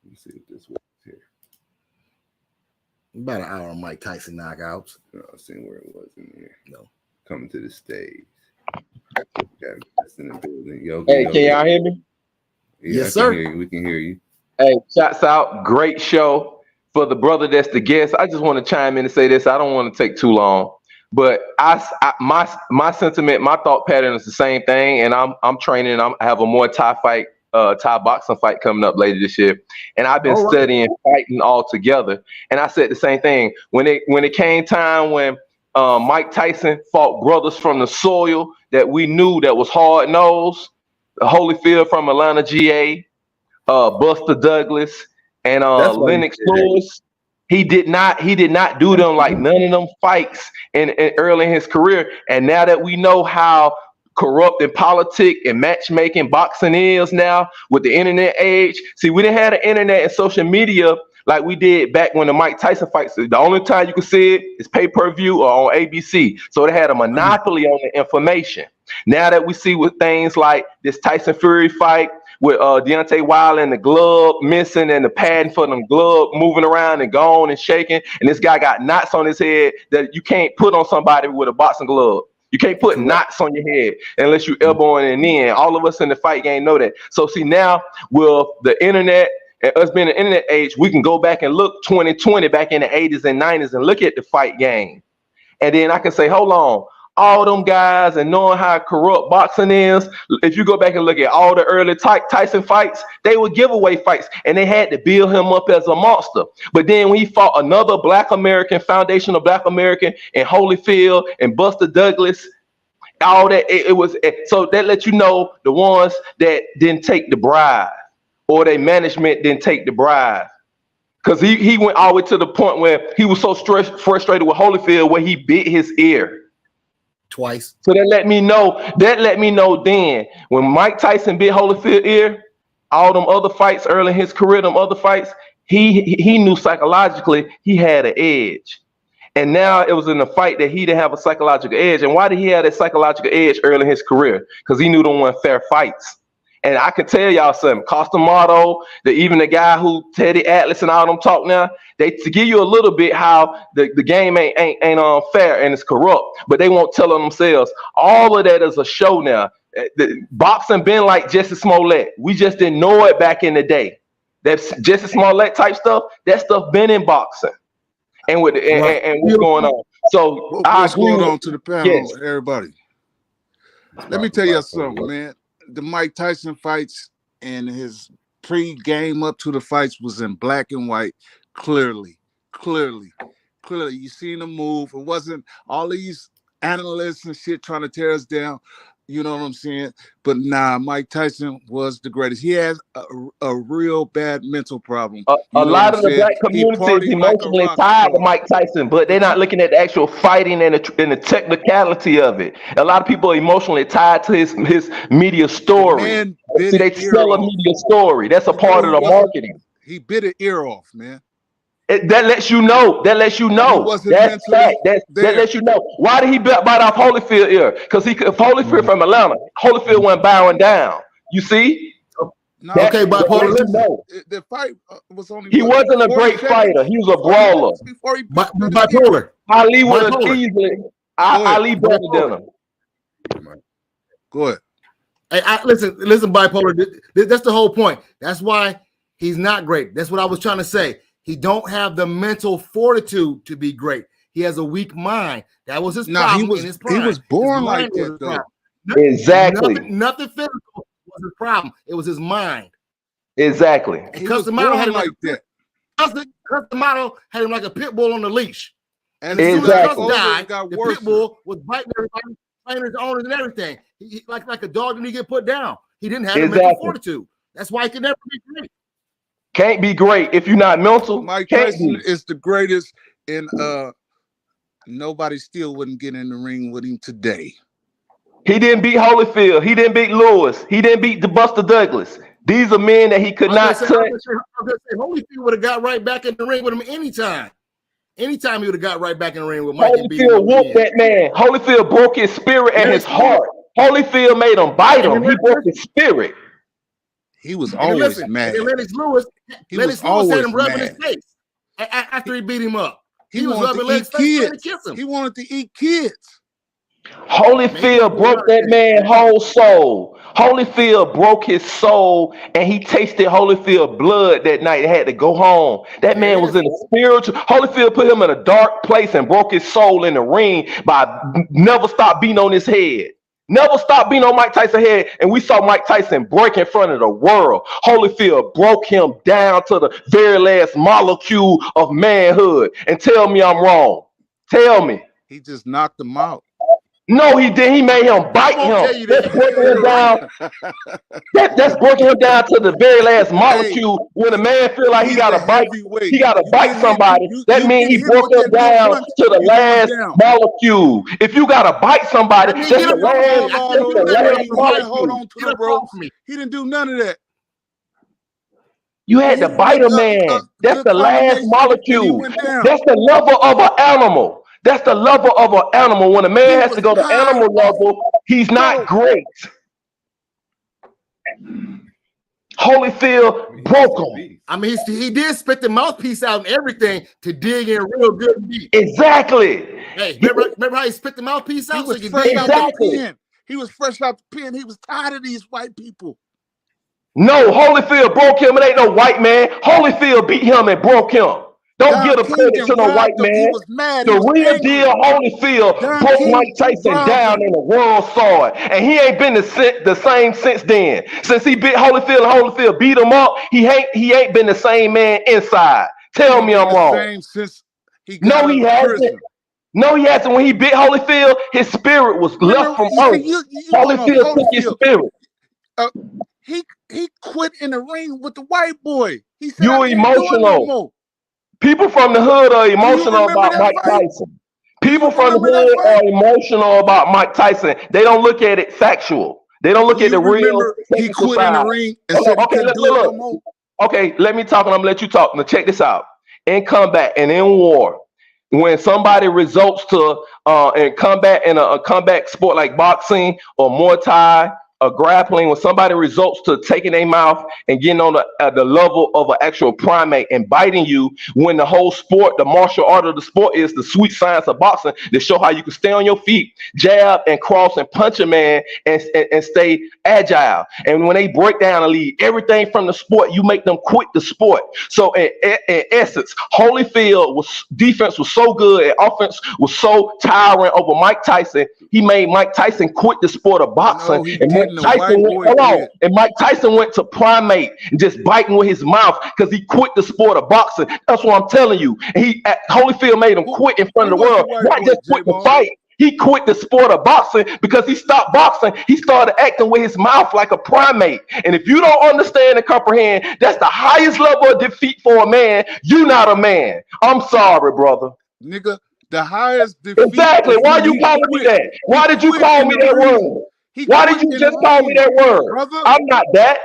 Let me see if this works here. About an hour on Mike Tyson knockouts. No, I seen where it was in here. No. Coming to the stage. That's in the building. Yo, hey, can y'all hear me? Yeah, yes, sir. We can hear you. Hey, shouts out. Great show. For the brother that's the guest, I just want to chime in and say this. I don't want to take too long, but my sentiment, my thought pattern is the same thing. And I'm training. I have a Muay Thai fight, Thai boxing fight coming up later this year. And I've been studying fighting all together. And I said the same thing when it came time when Mike Tyson fought brothers from the soil that we knew that was hard nosed. Holyfield from Atlanta, GA, Buster Douglas, and Lennox Lewis. He did not do them like none of them fights in early in his career. And now that we know how corrupt and politic and matchmaking boxing is now with the internet age, see, we didn't have the internet and social media like we did back when the Mike Tyson fights. The only time you could see it is pay-per-view or on ABC. So they had a monopoly on the information. Now that we see with things like this Tyson Fury fight with Deontay Wilder and the glove missing and the padding for them glove moving around and gone and shaking, and this guy got knots on his head that you can't put on somebody with a boxing glove. You can't put knots on your head unless you elbowing it in. All of us in the fight game know that. So see, now with the internet and us being an internet age, we can go back and look 2020 back in the 80s and 90s and look at the fight game. And then I can say, hold on, all them guys and knowing how corrupt boxing is, if you go back and look at all the early Tyson fights, they were giveaway fights and they had to build him up as a monster. But then when he fought another Black American, Foundation of Black American, and Holyfield and Buster Douglas, all that, it was, so that lets you know the ones that didn't take the bribe or their management didn't take the bribe. Because he went all the way to the point where he was so frustrated with Holyfield where he bit his ear. Twice. So that let me know then when Mike Tyson bit Holyfield ear, all them other fights early in his career, them other fights, he knew psychologically he had an edge. And now it was in the fight that he didn't have a psychological edge. And why did he have that psychological edge early in his career? Because he knew them weren't fair fights. And I can tell y'all something, Costamoto, even the guy who Teddy Atlas and all them talk now, to give you a little bit how the game ain't unfair and it's corrupt, but they won't tell on themselves. All of that is a show now. The boxing been like Jesse Smollett. We just didn't know it back in the day. That's Jesse Smollett type stuff. That stuff been in boxing. And with and what's going on. So what's going on to the panel, everybody? Let me tell you something, man. The Mike Tyson fights and his pre-game up to the fights was in black and white. Clearly. You seen the move. It wasn't all these analysts and shit trying to tear us down. You know what I'm saying? But nah, Mike Tyson was the greatest. He has a real bad mental problem. A lot of the black community is emotionally tied to Mike Tyson, but they're not looking at the actual fighting and the technicality of it. A lot of people are emotionally tied to his media story. See, they sell a media story. That's a part of the marketing. He bit an ear off, man. That lets you know. That's fact. That lets you know. Why did he bite off Holyfield ear? Because Holyfield from Atlanta, Holyfield went bowing down. You see? No, okay, bipolar. The fight was only. He wasn't a great fighter. He was a brawler. Bipolar. Ali would have easily. Ali better than him. Go ahead. Hey, listen, bipolar. That's the whole point. That's why he's not great. That's what I was trying to say. He don't have the mental fortitude to be great. He has a weak mind. That was his problem in his prime. He was born like that, though. Exactly. Nothing physical was his problem. It was his mind. Exactly. Because the model had him like that. Customato had him like a pit bull on the leash. And as soon as Cus died, the pit bull was biting everybody, fighting his owners and everything. He like a dog didn't get put down. He didn't have the mental fortitude. That's why he could never be great. Can't be great if you're not mental. Mike Tyson is the greatest, and nobody still wouldn't get in the ring with him today. He didn't beat Holyfield. He didn't beat Lewis. He didn't beat Buster Douglas. These are men that he could not touch. Holyfield would have got right back in the ring with him anytime. Anytime he would have got right back in the ring with Mike. Holyfield whooped that man. Holyfield broke his spirit and his heart. Holyfield made him bite him. He broke his spirit. He was always mad. Lennox Lewis had him rubbing his face after he beat him up. He was rubbing Lennox face trying to kiss him. He wanted to eat kids. Holyfield broke that man's whole soul. Holyfield broke his soul, and he tasted Holyfield blood that night. He had to go home. That man was in a spiritual. Holyfield put him in a dark place and broke his soul in the ring by never stop beating on his head. Never stop beating on Mike Tyson's head, and we saw Mike Tyson break in front of the world. Holyfield broke him down to the very last molecule of manhood. And tell me I'm wrong. Tell me. He just knocked him out. No, he did. He made him bite him. That's breaking him down. That's breaking him down to the very last molecule. When a man feel like he got to bite, he got to bite somebody. That means he broke him down to the last molecule. If you got to bite somebody, that's the last molecule. Hold on to the ropes. He didn't do none of that. You had to bite a man. That's the last molecule. That's the level of an animal. That's the level of an animal. When a man has to go to animal level, he's not great. Holyfield broke him. I mean, he did spit the mouthpiece out and everything to dig in real good and deep. Exactly. Hey, remember how he spit the mouthpiece out? He was fresh out the pen. He was fresh out the pen. He was tired of these white people. No, Holyfield broke him. It ain't no white man. Holyfield beat him and broke him. Don't give a credit to no white man. The real deal, Holyfield broke Mike Tyson down and the world saw it. And he ain't been the same since then. Since he beat Holyfield and Holyfield beat him up, he ain't been the same man inside. Tell me I'm wrong. No, he hasn't. No, he hasn't. When he bit Holyfield, his spirit was left from earth. Holyfield took his spirit. He quit in the ring with the white boy. He said, "You're emotional." People from the hood are emotional about Mike Tyson. People from the hood are emotional about Mike Tyson. They don't look at it factual. They don't look at the real. He quit in the ring and said, "Okay, let me talk and I'm gonna let you talk." Now check this out. In combat and in war, when somebody results to in combat in a combat sport like boxing or Muay Thai, grappling, when somebody results to taking their mouth and getting on the level of an actual primate and biting you, when the whole sport, the martial art of the sport is the sweet science of boxing, to show how you can stay on your feet, jab and cross and punch a man and stay agile. And when they break down and leave everything from the sport, you make them quit the sport. So in essence, Holyfield's defense was so good and offense was so tiring over Mike Tyson, he made Mike Tyson quit the sport of boxing. And Mike Tyson went to primate and just biting with his mouth because he quit the sport of boxing. That's what I'm telling you. And Holyfield made him quit in front of the world, not just quit the fight. He quit the sport of boxing because he stopped boxing. He started acting with his mouth like a primate. And if you don't understand and comprehend, that's the highest level of defeat for a man. You're not a man. I'm sorry, brother. Nigga, the highest defeat. Exactly. Why you calling me that? Why did you call me that word? Why did you just call me that word? Brother, I'm not that.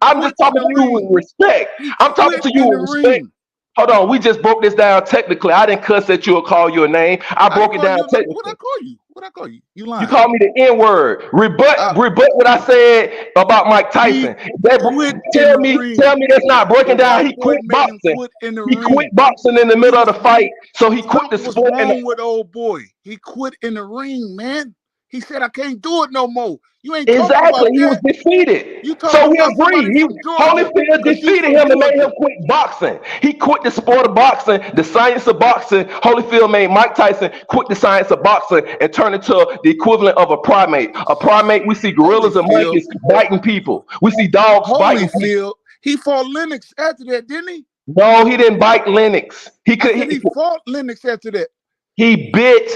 I'm just talking to you with respect. I'm talking to you with respect. Hold on, we just broke this down technically. I didn't cuss at you or call you a name. I broke it down technically. What I call you? What I call you? You lying. You called me the N-word. Rebut what I said about Mike Tyson. Tell me that's not breaking down. He quit boxing. He quit boxing in the middle of the fight, so he quit the sport. What's wrong with old boy? He quit in the ring, man. He said, "I can't do it no more." You ain't exactly. He was defeated. So we agree. Holyfield defeated him and made him quit boxing. He quit the sport of boxing, the science of boxing. Holyfield made Mike Tyson quit the science of boxing and turn it to the equivalent of a primate. A primate, we see gorillas and monkeys biting people. We see dogs biting people. He fought Lennox after that, didn't he? No, he didn't bite Lennox. He fought Lennox after that. He bit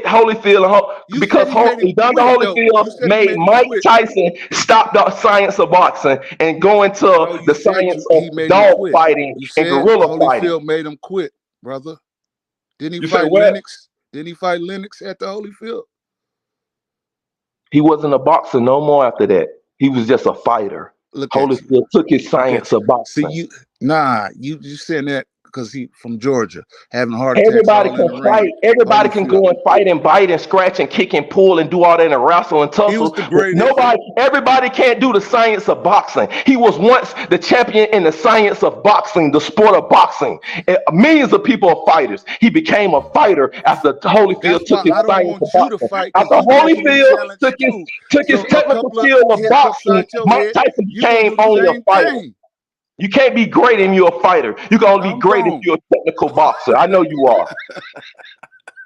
Holyfield because Holyfield made Mike Tyson stop the science of boxing and go into the science of dog fighting and gorilla fighting. Holyfield made him quit, brother. Didn't he fight Lennox? Didn't he fight Lennox at the Holyfield? He wasn't a boxer no more after that. He was just a fighter. Holyfield took his science of boxing. See, you saying that because he from Georgia, having a heart attack. Everybody can fight. Everybody can go and fight and bite and scratch and kick and pull and do all that and wrestle and tussle. Everybody can't do the science of boxing. He was once the champion in the science of boxing, the sport of boxing. And millions of people are fighters. He became a fighter after Holyfield took his science of boxing. After Holyfield took his technical skill of boxing, Mike Tyson became only a fighter. You can't be great if you're a fighter. You can only be great if you're a technical boxer. I know you are.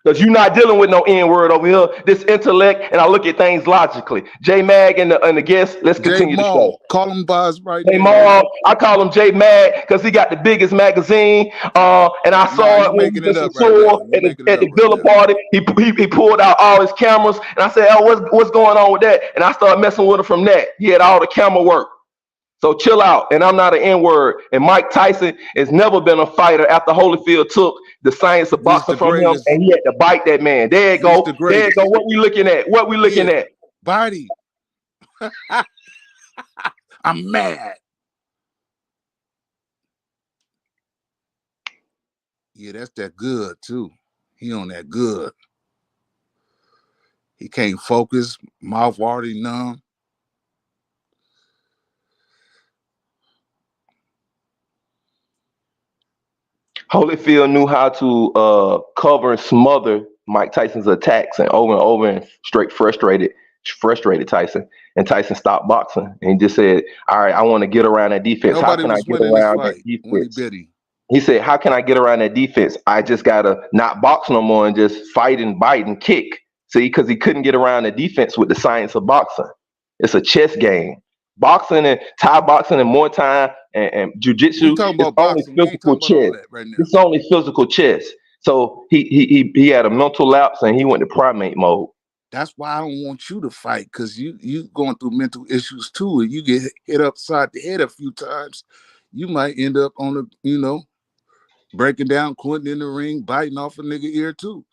Because you're not dealing with no N-word over here. This intellect, and I look at things logically. J Mag and the guest, let's continue the show. Call him by his right J name. Mag, I call him J Mag because he got the biggest magazine. And I saw it when he was at the Villa party. He pulled out all his cameras, and I said, "Oh, what's going on with that?" And I started messing with him from that. He had all the camera work. So chill out, and I'm not an N-word. And Mike Tyson has never been a fighter after Holyfield took the science of boxing from him, and he had to bite that man. There you go. There you go. What we looking at? What we looking at? Body. I'm mad. Yeah, that's that good too. He on that good. He can't focus. Mouth already numb. Holyfield knew how to cover and smother Mike Tyson's attacks and over and straight frustrated Tyson. And Tyson stopped boxing and he just said, "All right, I want to get around that defense. How can I get around that defense?" He said, "How can I get around that defense? I just gotta not box no more and just fight and bite and kick." See, because he couldn't get around the defense with the science of boxing. It's a chess game. Boxing and Thai boxing and Muay Thai and jiu-jitsu, it's only physical chess. It's only physical chess. So he had a mental lapse and he went to primate mode. That's why I don't want you to fight, because you going through mental issues too, and you get hit upside the head a few times. You might end up on the, breaking down, quitting in the ring, biting off a nigga ear too.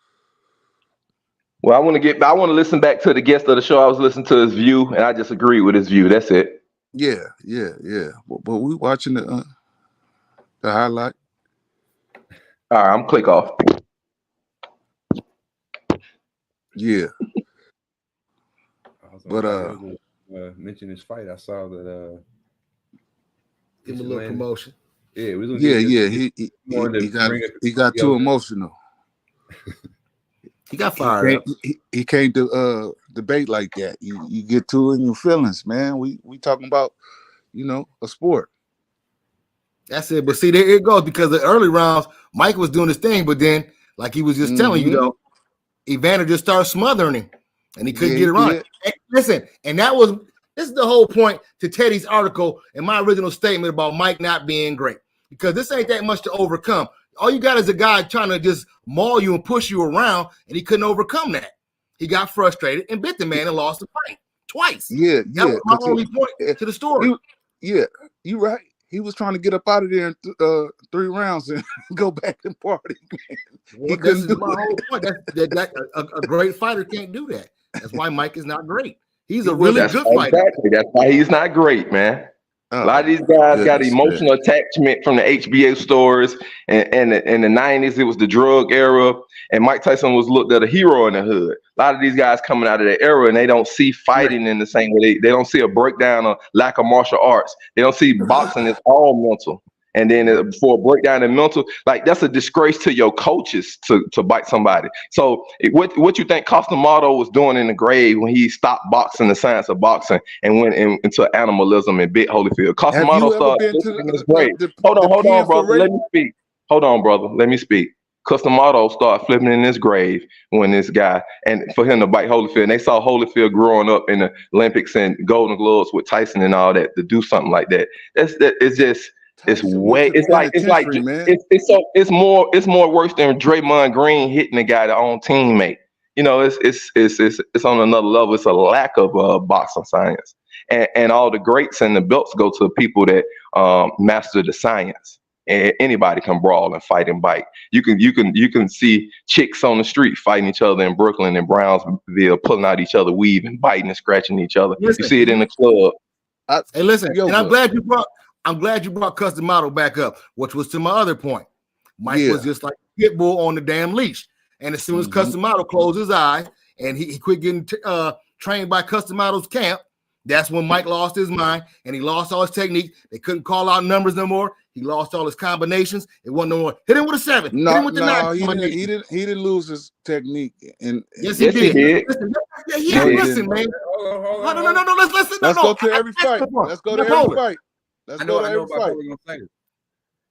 Well, I want to listen back to the guest of the show. I was listening to his view, and I just agreed with his view. That's it. Yeah. But we watching the highlight. All right, I'm click off. Yeah. But mention this fight. I saw that. Give him a little promotion. Yeah, He got too emotional. He got fired up. He can't debate like that. You get too in your feelings, man. We talking about, a sport. That's it. But see, there it goes, because the early rounds, Mike was doing his thing, but then, like he was just telling you, though, Evander just started smothering him, and he couldn't get around it. And listen, and this is the whole point to Teddy's article and my original statement about Mike not being great, because this ain't that much to overcome. All you got is a guy trying to just maul you and push you around, and he couldn't overcome that. He got frustrated and bit the man and lost the fight twice. Yeah. That was my only point to the story. You're right. He was trying to get up out of there in 3 rounds and go back and party. Well, this is my whole point. A great fighter can't do that. That's why Mike is not great. He's a really good fighter. Exactly. That's why he's not great, man. A lot of these guys got emotional attachment from the HBO stores, and in the 90s, it was the drug era, and Mike Tyson was looked at a hero in the hood. A lot of these guys coming out of that era, and they don't see fighting in the same way. They don't see a breakdown of lack of martial arts. They don't see boxing as all mental. And then for a breakdown in mental, like that's a disgrace to your coaches to bite somebody. So what you think Costamato was doing in the grave when he stopped boxing, the science of boxing, and went into animalism and bit Holyfield? Costamato started in his grave. Hold on, brother. Let me speak. Hold on, brother. Let me speak. Costamato started flipping in his grave when this guy, and for him to bite Holyfield, and they saw Holyfield growing up in the Olympics and Golden Gloves with Tyson and all that, to do something like that. It's just. It's more worse than Draymond Green hitting the guy, their own teammate. It's on another level. It's a lack of boxing science, and all the greats and the belts go to people that master the science. And anybody can brawl and fight and bite. You can see chicks on the street fighting each other in Brooklyn and Brownsville, pulling out each other, weaving, biting and scratching each other. You see it in the club. Hey, listen, and I'm glad you brought Costamato back up, which was to my other point. Mike was just like a pit bull on the damn leash. And as soon as Costamato closed his eye and he quit getting trained by Costamato's camp, that's when Mike lost his mind and he lost all his technique. They couldn't call out numbers no more. He lost all his combinations. It wasn't no more. Hit him with a 7. Hit him with the 9. He didn't lose his technique. And yes, he did. Listen, man. No. Let's go to every fight. Let's go to every fight.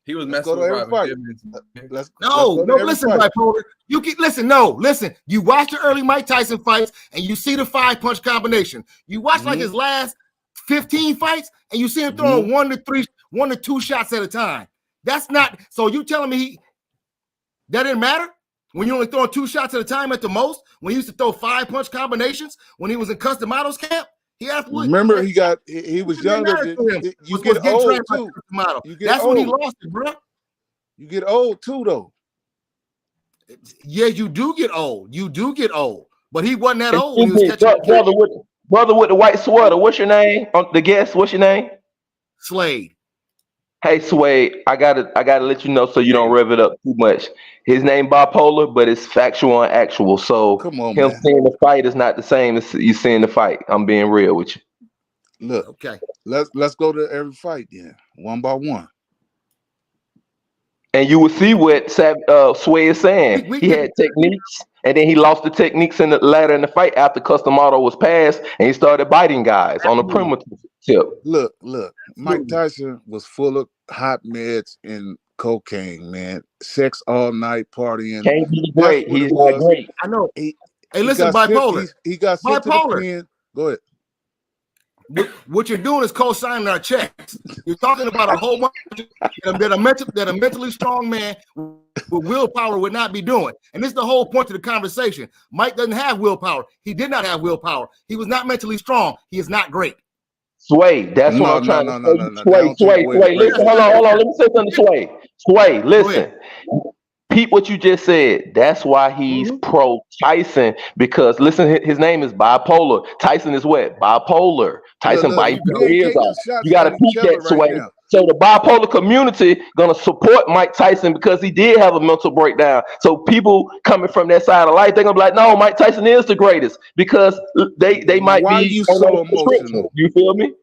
He was Let's messing go with to every Robin fight. Givens. Let's No, go to no, every listen, fight. bipolar. You keep listen. You watch the early Mike Tyson fights and you see the 5-punch combination. You watch like his last 15 fights and you see him throwing 1 to 2 shots at a time. That's not so. You telling me that didn't matter when you only throwing 2 shots at a time at the most? When he used to throw 5-punch combinations when he was in Customado's camp? He absolutely remember he was younger. You get old too. That's when he lost it, bro. You get old too, though. Yeah, you do get old. You do get old. But he wasn't that old. He was brother with the white sweater. What's your name? The guest. What's your name? Slade. Hey, Sway. I gotta let you know so you don't rev it up too much. His name bipolar, but it's factual and actual. So come on, him man. seeing the fight is not the same as you seeing the fight. I'm being real with you. Look, okay. Let's go to every fight then, one by one. And you will see what Sway is saying. He had techniques, and then he lost the techniques in the ladder in the fight after Customato was passed, and he started biting guys on the primitive tip. Look. Mike Tyson was full of hot meds and cocaine, man. Sex all night, partying. Can't be great. He's not great. I know. Hey, listen, bipolar. He got sent to the pen. Go ahead. What you're doing is co-signing our checks. You're talking about a whole bunch that a mentally strong man with willpower would not be doing. And this is the whole point of the conversation. Mike doesn't have willpower. He did not have willpower. He was not mentally strong. He is not great. Sway, that's what I'm trying to say. Sway. Listen, hold on. Let me say something to Sway. Sway, listen. Repeat what you just said. That's why he's pro Tyson, because listen, his name is bipolar. Tyson is what? Bipolar. Tyson bites your ears off. You got to peek that Sway. So the bipolar community gonna support Mike Tyson because he did have a mental breakdown. So people coming from that side of life, they're gonna be like, no, Mike Tyson is the greatest, because they might Why be you so emotional? You feel me?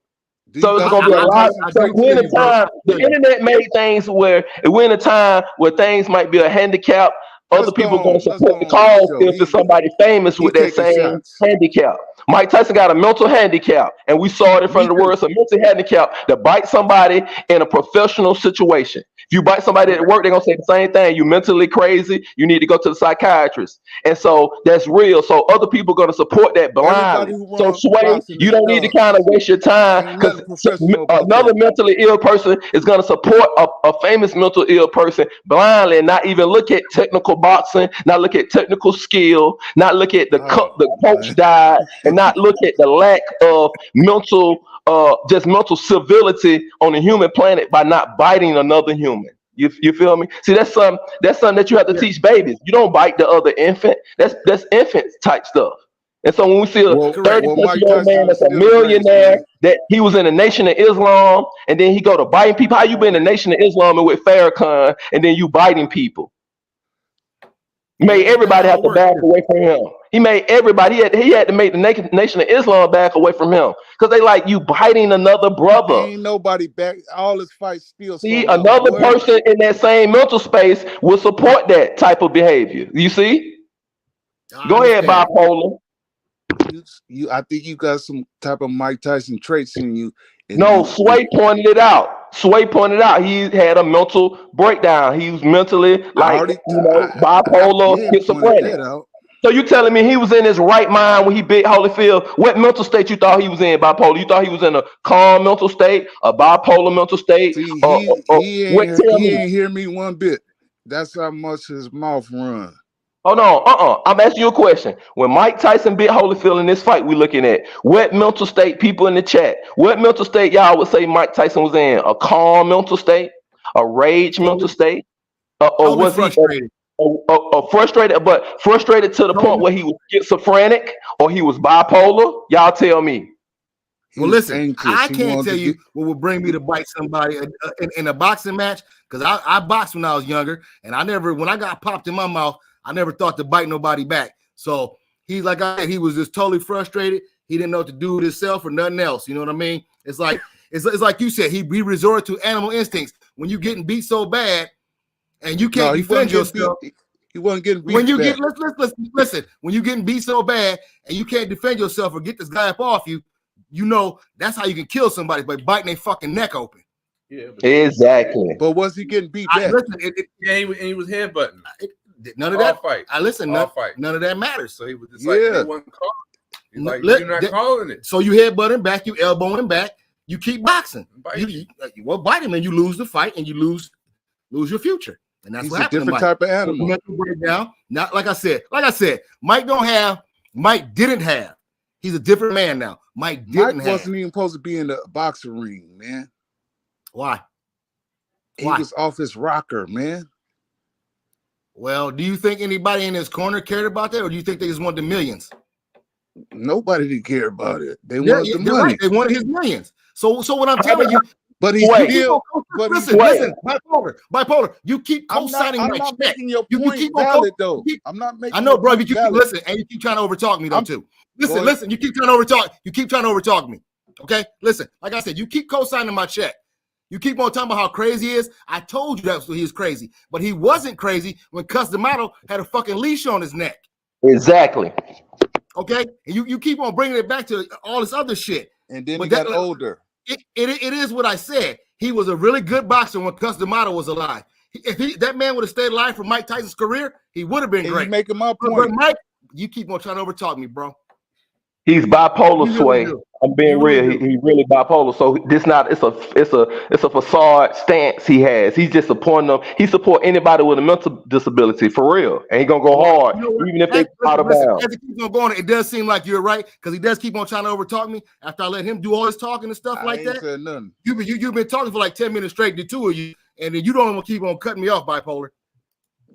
So it's gonna be a lot. So we're in a time. The internet made things where we're in a time where things might be a handicap. Other people are gonna support the cause if it's somebody famous with that same handicap. Mike Tyson got a mental handicap, and we saw it in front of the world. It's a mental handicap to bite somebody in a professional situation. If you bite somebody at work, they're gonna say the same thing. You mentally crazy. You need to go to the psychiatrist. And so that's real. So other people are gonna support that blindly. So Sway, you don't need to kind of waste your time, because another mentally ill person is gonna support a famous mental ill person blindly and not even look at technical boxing, not look at technical skill, not look at the coach diet, and not look at the lack of mental civility on the human planet by not biting another human. You feel me? See, that's something that you have to teach babies. You don't bite the other infant. That's infant type stuff. And so when we see a 30-year-old man that's a millionaire, that he was in the Nation of Islam, and then he go to biting people. How you been in the Nation of Islam and with Farrakhan, and then you biting people? He made everybody have to back away from him. He made everybody. He had to make the Nation of Islam back away from him, because they like, you biting another brother. Ain't nobody back. All his fights still. See, another person in that same mental space will support that type of behavior. You see? Go ahead, bipolar. I think you got some type of Mike Tyson traits in you. No, Sway pointed it out. Sway pointed out he had a mental breakdown. He was mentally bipolar, schizophrenic. So you telling me he was in his right mind when he bit Holyfield? What mental state you thought he was in, bipolar? You thought he was in a calm mental state, a bipolar mental state? See, he ain't hear me one bit. That's how much his mouth run. Hold on, I'm asking you a question. When Mike Tyson bit Holyfield in this fight, we looking at what mental state, people in the chat, what mental state y'all would say Mike Tyson was in? A calm mental state, a rage mental state, or was frustrated? Frustrated, but frustrated to the point where he was schizophrenic or he was bipolar? Y'all tell me. Well, listen, I can't tell you what would bring me to bite somebody in a boxing match, because I boxed when I was younger, and when I got popped in my mouth, I never thought to bite nobody back. So he's like, he was just totally frustrated. He didn't know what to do with himself or nothing else. You know what I mean? It's like like you said, he resorted to animal instincts. When you getting beat so bad and you can't defend yourself, he wasn't getting beat. When you get listen, when you getting beat so bad and you can't defend yourself or get this guy up off you, you know that's how you can kill somebody, by biting their fucking neck open. Yeah, Exactly. But was he getting beat back? Listen, he was headbutting. None of that. Fight. None of that matters. So he was just like, he wasn't calling. He's like, you're not calling it. So you headbutt him back, you elbow him back, you keep boxing. Well, bite him and you lose the fight and you lose your future. And that's He's what a happened. different type of animal. Mental breakdown. Not like I said, Mike didn't have. He's a different man now. Mike wasn't even supposed to be in the boxing ring, man. Why? He was off his rocker, man. Well, do you think anybody in his corner cared about that, or do you think they just wanted the millions? Nobody did care about it. They wanted the money. Right. They wanted his millions. So what I'm telling you, but he's still. Listen, bipolar. You keep co-signing my not check. making your You point keep valid, though. I'm not making. I know, bro. But You keep listen, and you keep trying to overtalk me though too. Listen. You keep trying to overtalk. You keep trying to overtalk me. Okay, listen. Like I said, you keep co-signing my check. You keep on talking about how crazy he is. I told you that he was crazy, but he wasn't crazy when Cus D'Amato had a fucking leash on his neck. Exactly. Okay, and you keep on bringing it back to all this other shit. And then he got older. It is what I said. He was a really good boxer when Cus D'Amato was alive. If that man would have stayed alive for Mike Tyson's career, he would have been great. Making my point. But Mike, you keep on trying to overtalk me, bro. He's bipolar, Sway. I'm being real. He really bipolar. So it's a facade stance he has. He's just supporting them. He support anybody with a mental disability for real, and he gonna go hard even if they out of bounds. As it keeps on going, it does seem like you're right because he does keep on trying to overtalk me. After I let him do all his talking and stuff like that, said nothing. You've been talking for like 10 minutes straight, the two of you, and then you don't even keep on cutting me off, bipolar.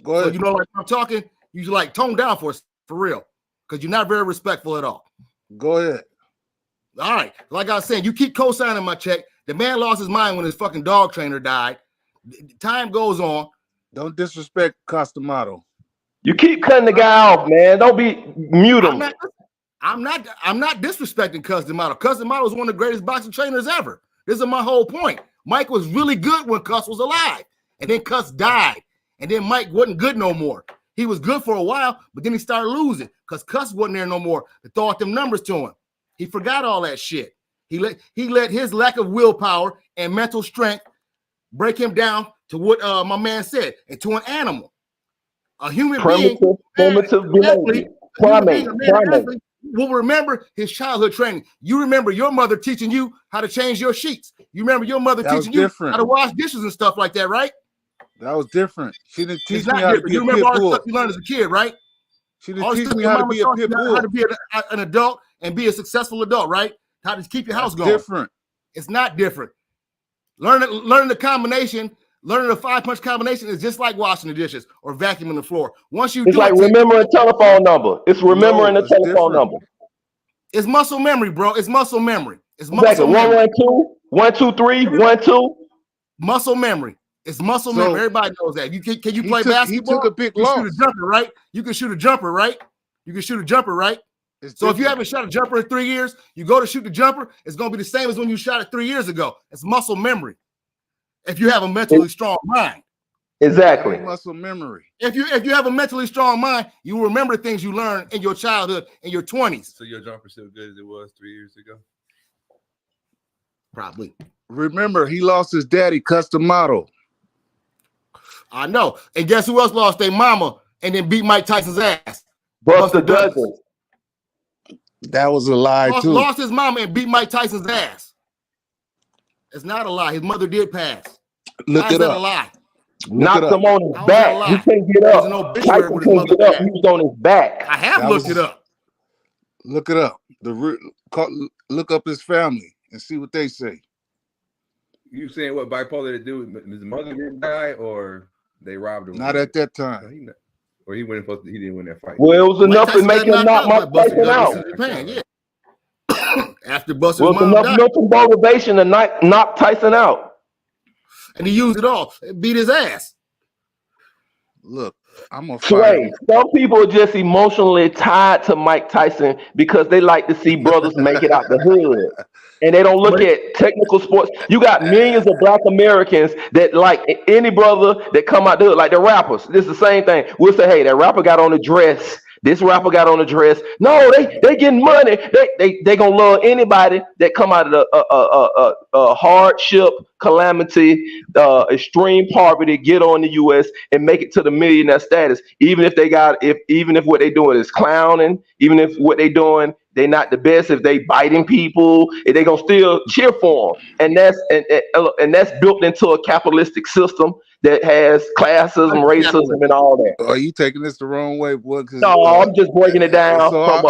Go ahead. So you know, like I'm talking, you like tone down for real because you're not very respectful at all. Go ahead. All right. Like I was saying, you keep co-signing my check. The man lost his mind when his fucking dog trainer died. Time goes on. Don't disrespect Cus D'Amato. You keep cutting the guy off, man. Don't mute him. I'm not disrespecting Cus D'Amato. Cus D'Amato was one of the greatest boxing trainers ever. This is my whole point. Mike was really good when Cus was alive. And then Cus died. And then Mike wasn't good no more. He was good for a while, but then he started losing because Cus wasn't there no more to throw out them numbers to him. He forgot all that shit. He let his lack of willpower and mental strength break him down to what my man said, into an animal. A human being will remember his childhood training. You remember your mother teaching you how to change your sheets. You remember your mother teaching you how to wash dishes and stuff like that, right? That was different. She didn't teach me how to be a pit bull. You remember all the stuff you learned as a kid, right? She didn't teach me how to be a pit bull. How to be an adult and be a successful adult, right? How to keep your house going. Different. It's not different. Learning the combination, learning the 5-punch combination is just like washing the dishes or vacuuming the floor. Once you it's like remembering a telephone number. It's remembering a telephone number. It's muscle memory, bro. It's muscle memory. It's muscle memory. 1 1 2 1 2 3 1 2. Muscle memory. It's muscle memory. Everybody knows that. Can you play basketball? He took a big loss. Shoot a jumper, right? You can shoot a jumper, right? You can shoot a jumper, right? So if you haven't shot a jumper in 3 years, you go to shoot the jumper, it's going to be the same as when you shot it 3 years ago. It's muscle memory. If you have a mentally strong mind. Exactly. Muscle memory. If you have a mentally strong mind, you will remember things you learned in your childhood, in your 20s. So your jumper still good as it was 3 years ago? Probably. Remember, he lost his daddy, Cus D'Amato. I know. And guess who else lost their mama and then beat Mike Tyson's ass? Buster Douglas. That was a lie, too. Lost his mama and beat Mike Tyson's ass. It's not a lie. His mother did pass. Look it up. A lie? Knocked him on his back. He couldn't get up. Tyson couldn't get up. He was on his back. I have looked it up. Look it up. Look up his family and see what they say. You saying what bipolar to do? His mother didn't die, or they robbed him? Not at that time. Or he didn't win that fight. Well, it was enough to make him knock Mike Tyson out. Yeah. After Buster's mom enough mental motivation to knock Tyson out. And he used it all. Beat his ass. Look, I'm a Sway. Some people are just emotionally tied to Mike Tyson because they like to see brothers make it out the hood. And they don't look at technical sports. You got millions of Black Americans that like any brother that come out the hood, like the rappers. This is the same thing. We'll say, hey, that rapper got on a dress This rapper got on a dress. No, they getting money. They gonna love anybody that come out of the hardship, calamity, extreme poverty, get on the U.S. and make it to the millionaire status. Even if what they doing is clowning, even if what they doing they not the best, if they biting people, if they gonna still cheer for them, and that's built into a capitalistic system that has classism, racism, and all that. Are you taking this the wrong way, boy? No, I'm just breaking it down. I'm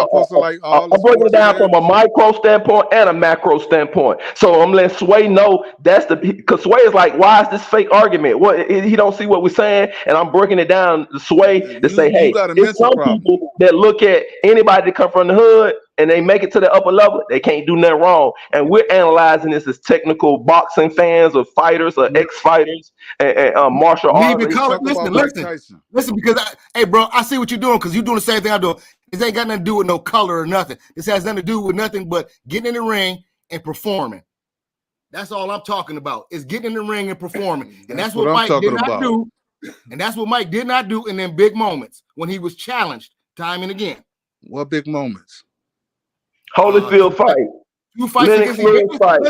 breaking it down from a micro standpoint and a macro standpoint. So I'm letting Sway know because Sway is like, why is this fake argument? What he don't see what we're saying, and I'm breaking it down to Sway to say, hey, it's some people that look at anybody that come from the hood and they make it to the upper level, they can't do nothing wrong. And we're analyzing this as technical boxing fans or fighters or ex-fighters and martial arts. Listen, because hey, bro, I see what you're doing because you're doing the same thing I'm doing. This ain't got nothing to do with no color or nothing. This has nothing to do with nothing but getting in the ring and performing. That's all I'm talking about is getting in the ring and performing. And that's what Mike did not do. And that's what Mike did not do in them big moments when he was challenged time and again. What big moments? Holyfield fight. You fight against fight.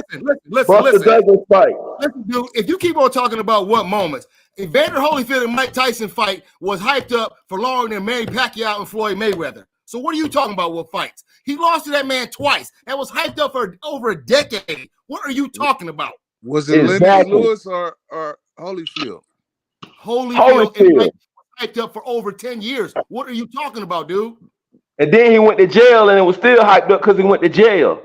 Listen. Douglas fight. Listen, dude, if you keep on talking about what moments, Evander Holyfield and Mike Tyson fight was hyped up for longer than Manny Pacquiao and Floyd Mayweather. So what are you talking about with fights? He lost to that man twice. That was hyped up for over a decade. What are you talking about? Was it Lennox Lewis or Holyfield? Holyfield was hyped up for over 10 years. What are you talking about, dude? And then he went to jail, and it was still hyped up because he went to jail.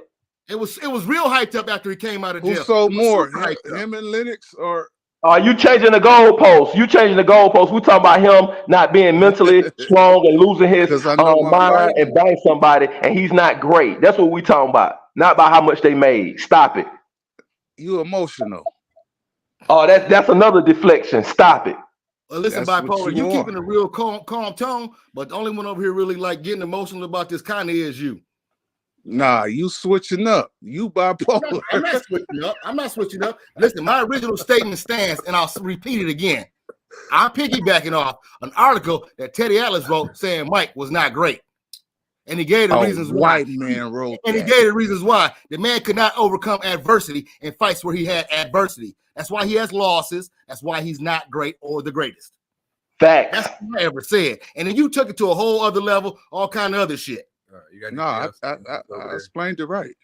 It was real hyped up after he came out of jail. Who sold more, him and Lennox, or? You changing the goalposts. You changing the goalposts. We talking about him not being mentally strong and losing his mind and biting somebody, and he's not great. That's what we talking about. Not about how much they made. Stop it. You emotional. Oh, that's another deflection. Stop it. Well, listen, Bipolar, you keeping a real calm tone, but the only one over here really like getting emotional about this kind of is you. Nah, you switching up. You bipolar. I'm not switching up. I'm not switching up. Listen, my original statement stands, and I'll repeat it again. I'm piggybacking off an article that Teddy Atlas wrote saying Mike was not great. And he gave the reasons why. White man wrote and that. He gave the reasons why. The man could not overcome adversity in fights where he had adversity. That's why he has losses. That's why he's not great or the greatest. Fact. That's what I ever said. And then you took it to a whole other level, all kind of other shit. I explained it right.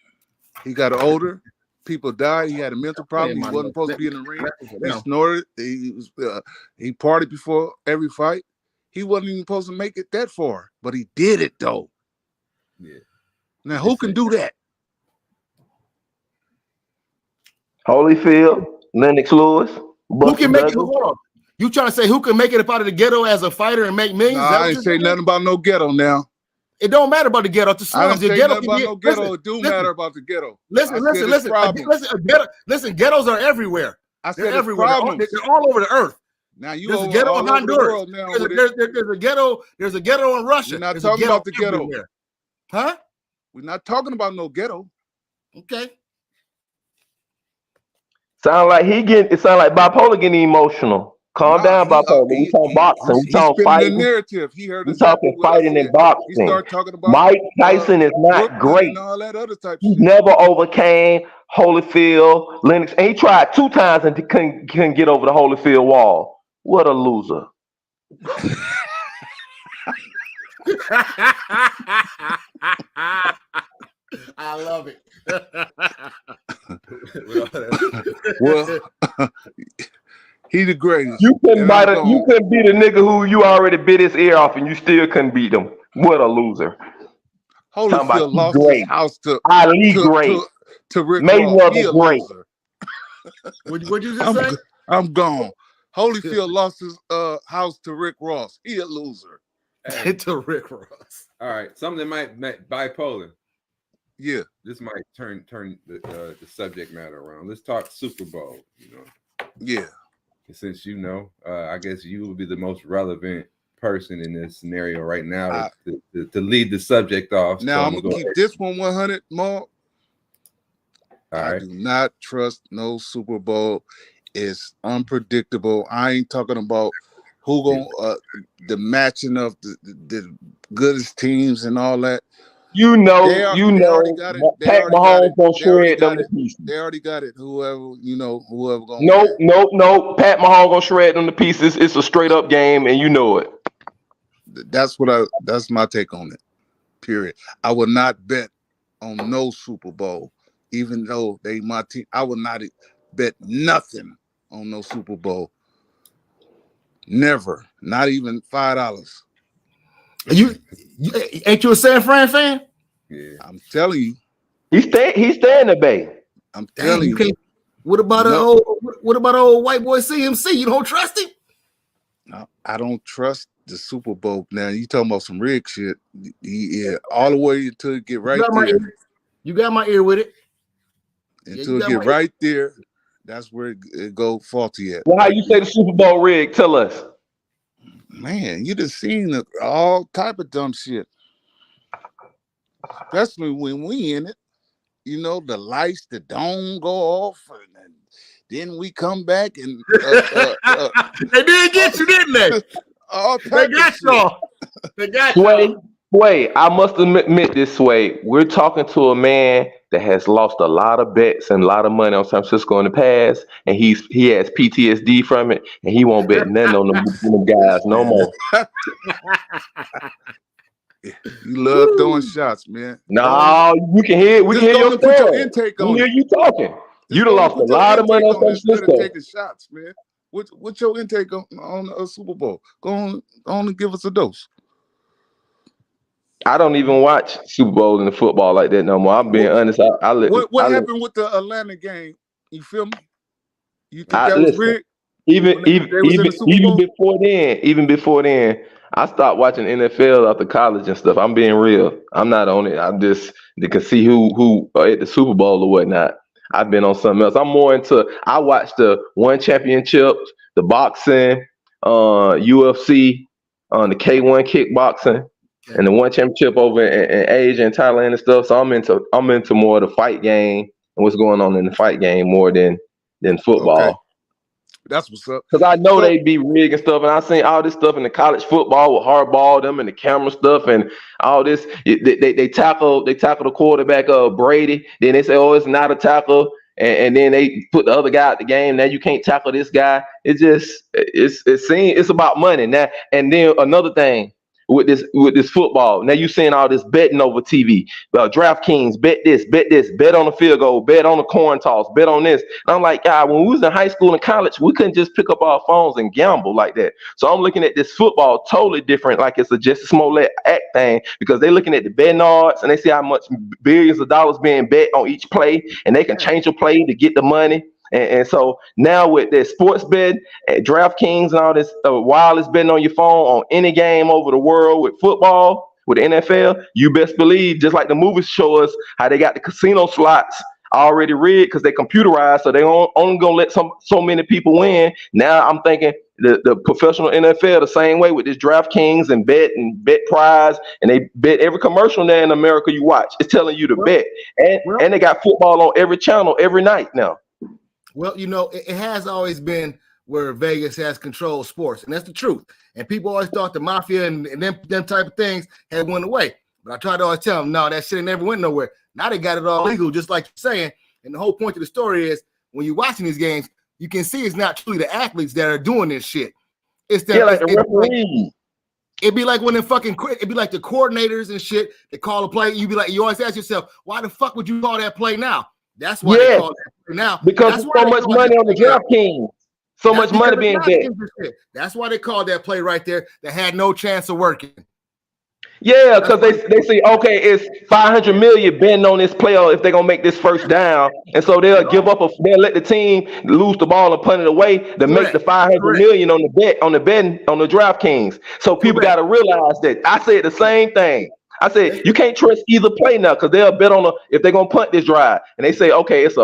He got older. People died. He had a mental problem. He wasn't supposed to be in the ring. He snorted. He partied before every fight. He wasn't even supposed to make it that far, but he did it though. Yeah. Now who can do that? Holyfield, Lennox Lewis. Who can make it? Hold on. You trying to say who can make it up out of the ghetto as a fighter and make millions? Nah, I ain't say nothing about no ghetto now. It don't matter about the ghetto. The I don't the say ghetto nothing about no ghetto. It do matter about the ghetto. Listen. Ghettos are everywhere. I said they're everywhere. They're all over the earth. Now you there's a ghetto in Honduras. There's a ghetto in Russia. We're not talking about the ghetto. Huh? We're not talking about no ghetto. Okay. Sound like Bipolar getting emotional. Calm down, Bipolar. We talking boxing. We talking fighting. The narrative. He heard we talking fighting and boxing. He started talking about Mike Tyson is not great. And all that other type he shit. never overcame Holyfield, Lennox, and he tried 2 times and couldn't get over the Holyfield wall. What a loser. I love it. Well, he the greatest. You couldn't beat a nigga who you already bit his ear off and you still couldn't beat him. What a loser. Holyfield lost his house to Ali great. To Rick Mayweather great. What'd you just say? I'm gone. Holyfield lost his house to Rick Ross. He a loser. Hey. To Rick Ross. All right, something that might bipolar. Yeah, this might turn the subject matter around. Let's talk Super Bowl. Yeah. Since I guess you will be the most relevant person in this scenario right now to lead the subject off. Now I'm gonna keep this one 100 more. I do not trust no Super Bowl. It's unpredictable. I ain't talking about who gonna the matching of the goodest teams and all that. Pat Mahomes gonna shred them to pieces. They already got it. Whoever gonna. Nope. Pat Mahomes gonna shred them to pieces. It's a straight up game, and you know it. That's my take on it. Period. I would not bet on no Super Bowl, even though they my team. I would not bet nothing on no Super Bowl. Never. Not even $5. You ain't you a San Fran fan? Yeah, I'm telling you. He's staying in the Bay. I'm telling you. What about old white boy CMC? You don't trust him? No, I don't trust the Super Bowl. Now you talking about some rig shit. Yeah, all the way until it get right there. You got my ear with it. Until it get right there, that's where it go faulty at. Well, how you say the Super Bowl rig? Tell us. Man, you just seen all type of dumb shit. Especially when we in it. You know, the lights, the dome go off, and then we come back and they did get you, didn't they? They got y'all. They got you. Sway, I must admit this, Sway. We're talking to a man that has lost a lot of bets and a lot of money on San Francisco in the past, and he has PTSD from it, and he won't bet nothing on them guys no more. You love throwing shots, man. No, you can hear. We can hear your put your intake on. We hear you talking. You done lost a lot of money on San Francisco. Taking shots, man. What's your intake on a Super Bowl? Go on and give us a dose. I don't even watch Super Bowl and the football like that no more. I'm being honest. What happened with the Atlanta game? You feel me? You think that was rigged? Even before then, I stopped watching NFL after college and stuff. I'm being real. I'm not on it. I'm just to can see who at the Super Bowl or whatnot. I've been on something else. I'm more into. I watch the one championship, the boxing, UFC, the K1 kickboxing. And the one championship over in Asia and Thailand and stuff. So I'm into more of the fight game and what's going on in the fight game more than football. Okay. That's what's up. Because I know they be rigged and stuff, and I seen all this stuff in the college football with hardball them and the camera stuff and all this. They tackle the quarterback Brady. Then they say, oh, it's not a tackle. And then they put the other guy at the game. Now you can't tackle this guy. It's about money now. And then another thing. With this football. Now you seeing all this betting over TV. DraftKings, bet this, bet on the field goal, bet on the coin toss, bet on this. And I'm like, God, when we was in high school and college, we couldn't just pick up our phones and gamble like that. So I'm looking at this football totally different, like it's a Jussie Smollett act thing, because they're looking at the betting odds and they see how much billions of dollars being bet on each play, and they can change a play to get the money. And so now with their sports bet, DraftKings and all this wireless betting on your phone on any game over the world with football, with the NFL, you best believe, just like the movies show us how they got the casino slots already rigged because they computerized, so they only gonna let so many people win. Now I'm thinking the professional NFL the same way with this DraftKings and bet prize, and they bet every commercial there in America you watch. It's telling you to bet, and they got football on every channel every night now. Well, you know, it has always been where Vegas has controlled sports, and that's the truth. And people always thought the mafia and them type of things had went away. But I try to always tell them, no, that shit never went nowhere. Now they got it all legal, just like you're saying. And the whole point of the story is when you're watching these games, you can see it's not truly the athletes that are doing this shit. It's that like the referees. It'd be like when it'd be like the coordinators and shit. They call a play. You always ask yourself, why the fuck would you call that play now? That's why they call that play now. Because there's so much money on the DraftKings. So much money being bet. That's why they called that play right there that had no chance of working. Yeah, because they say, okay, it's 500 million betting on this play if they're gonna make this first down, and so they'll they'll let the team lose the ball and punt it away to make the 500 million on the betting on the DraftKings. So people got to realize that. I said the same thing. I said you can't trust either play now because they'll bet on if they're gonna punt this drive, and they say, okay, it's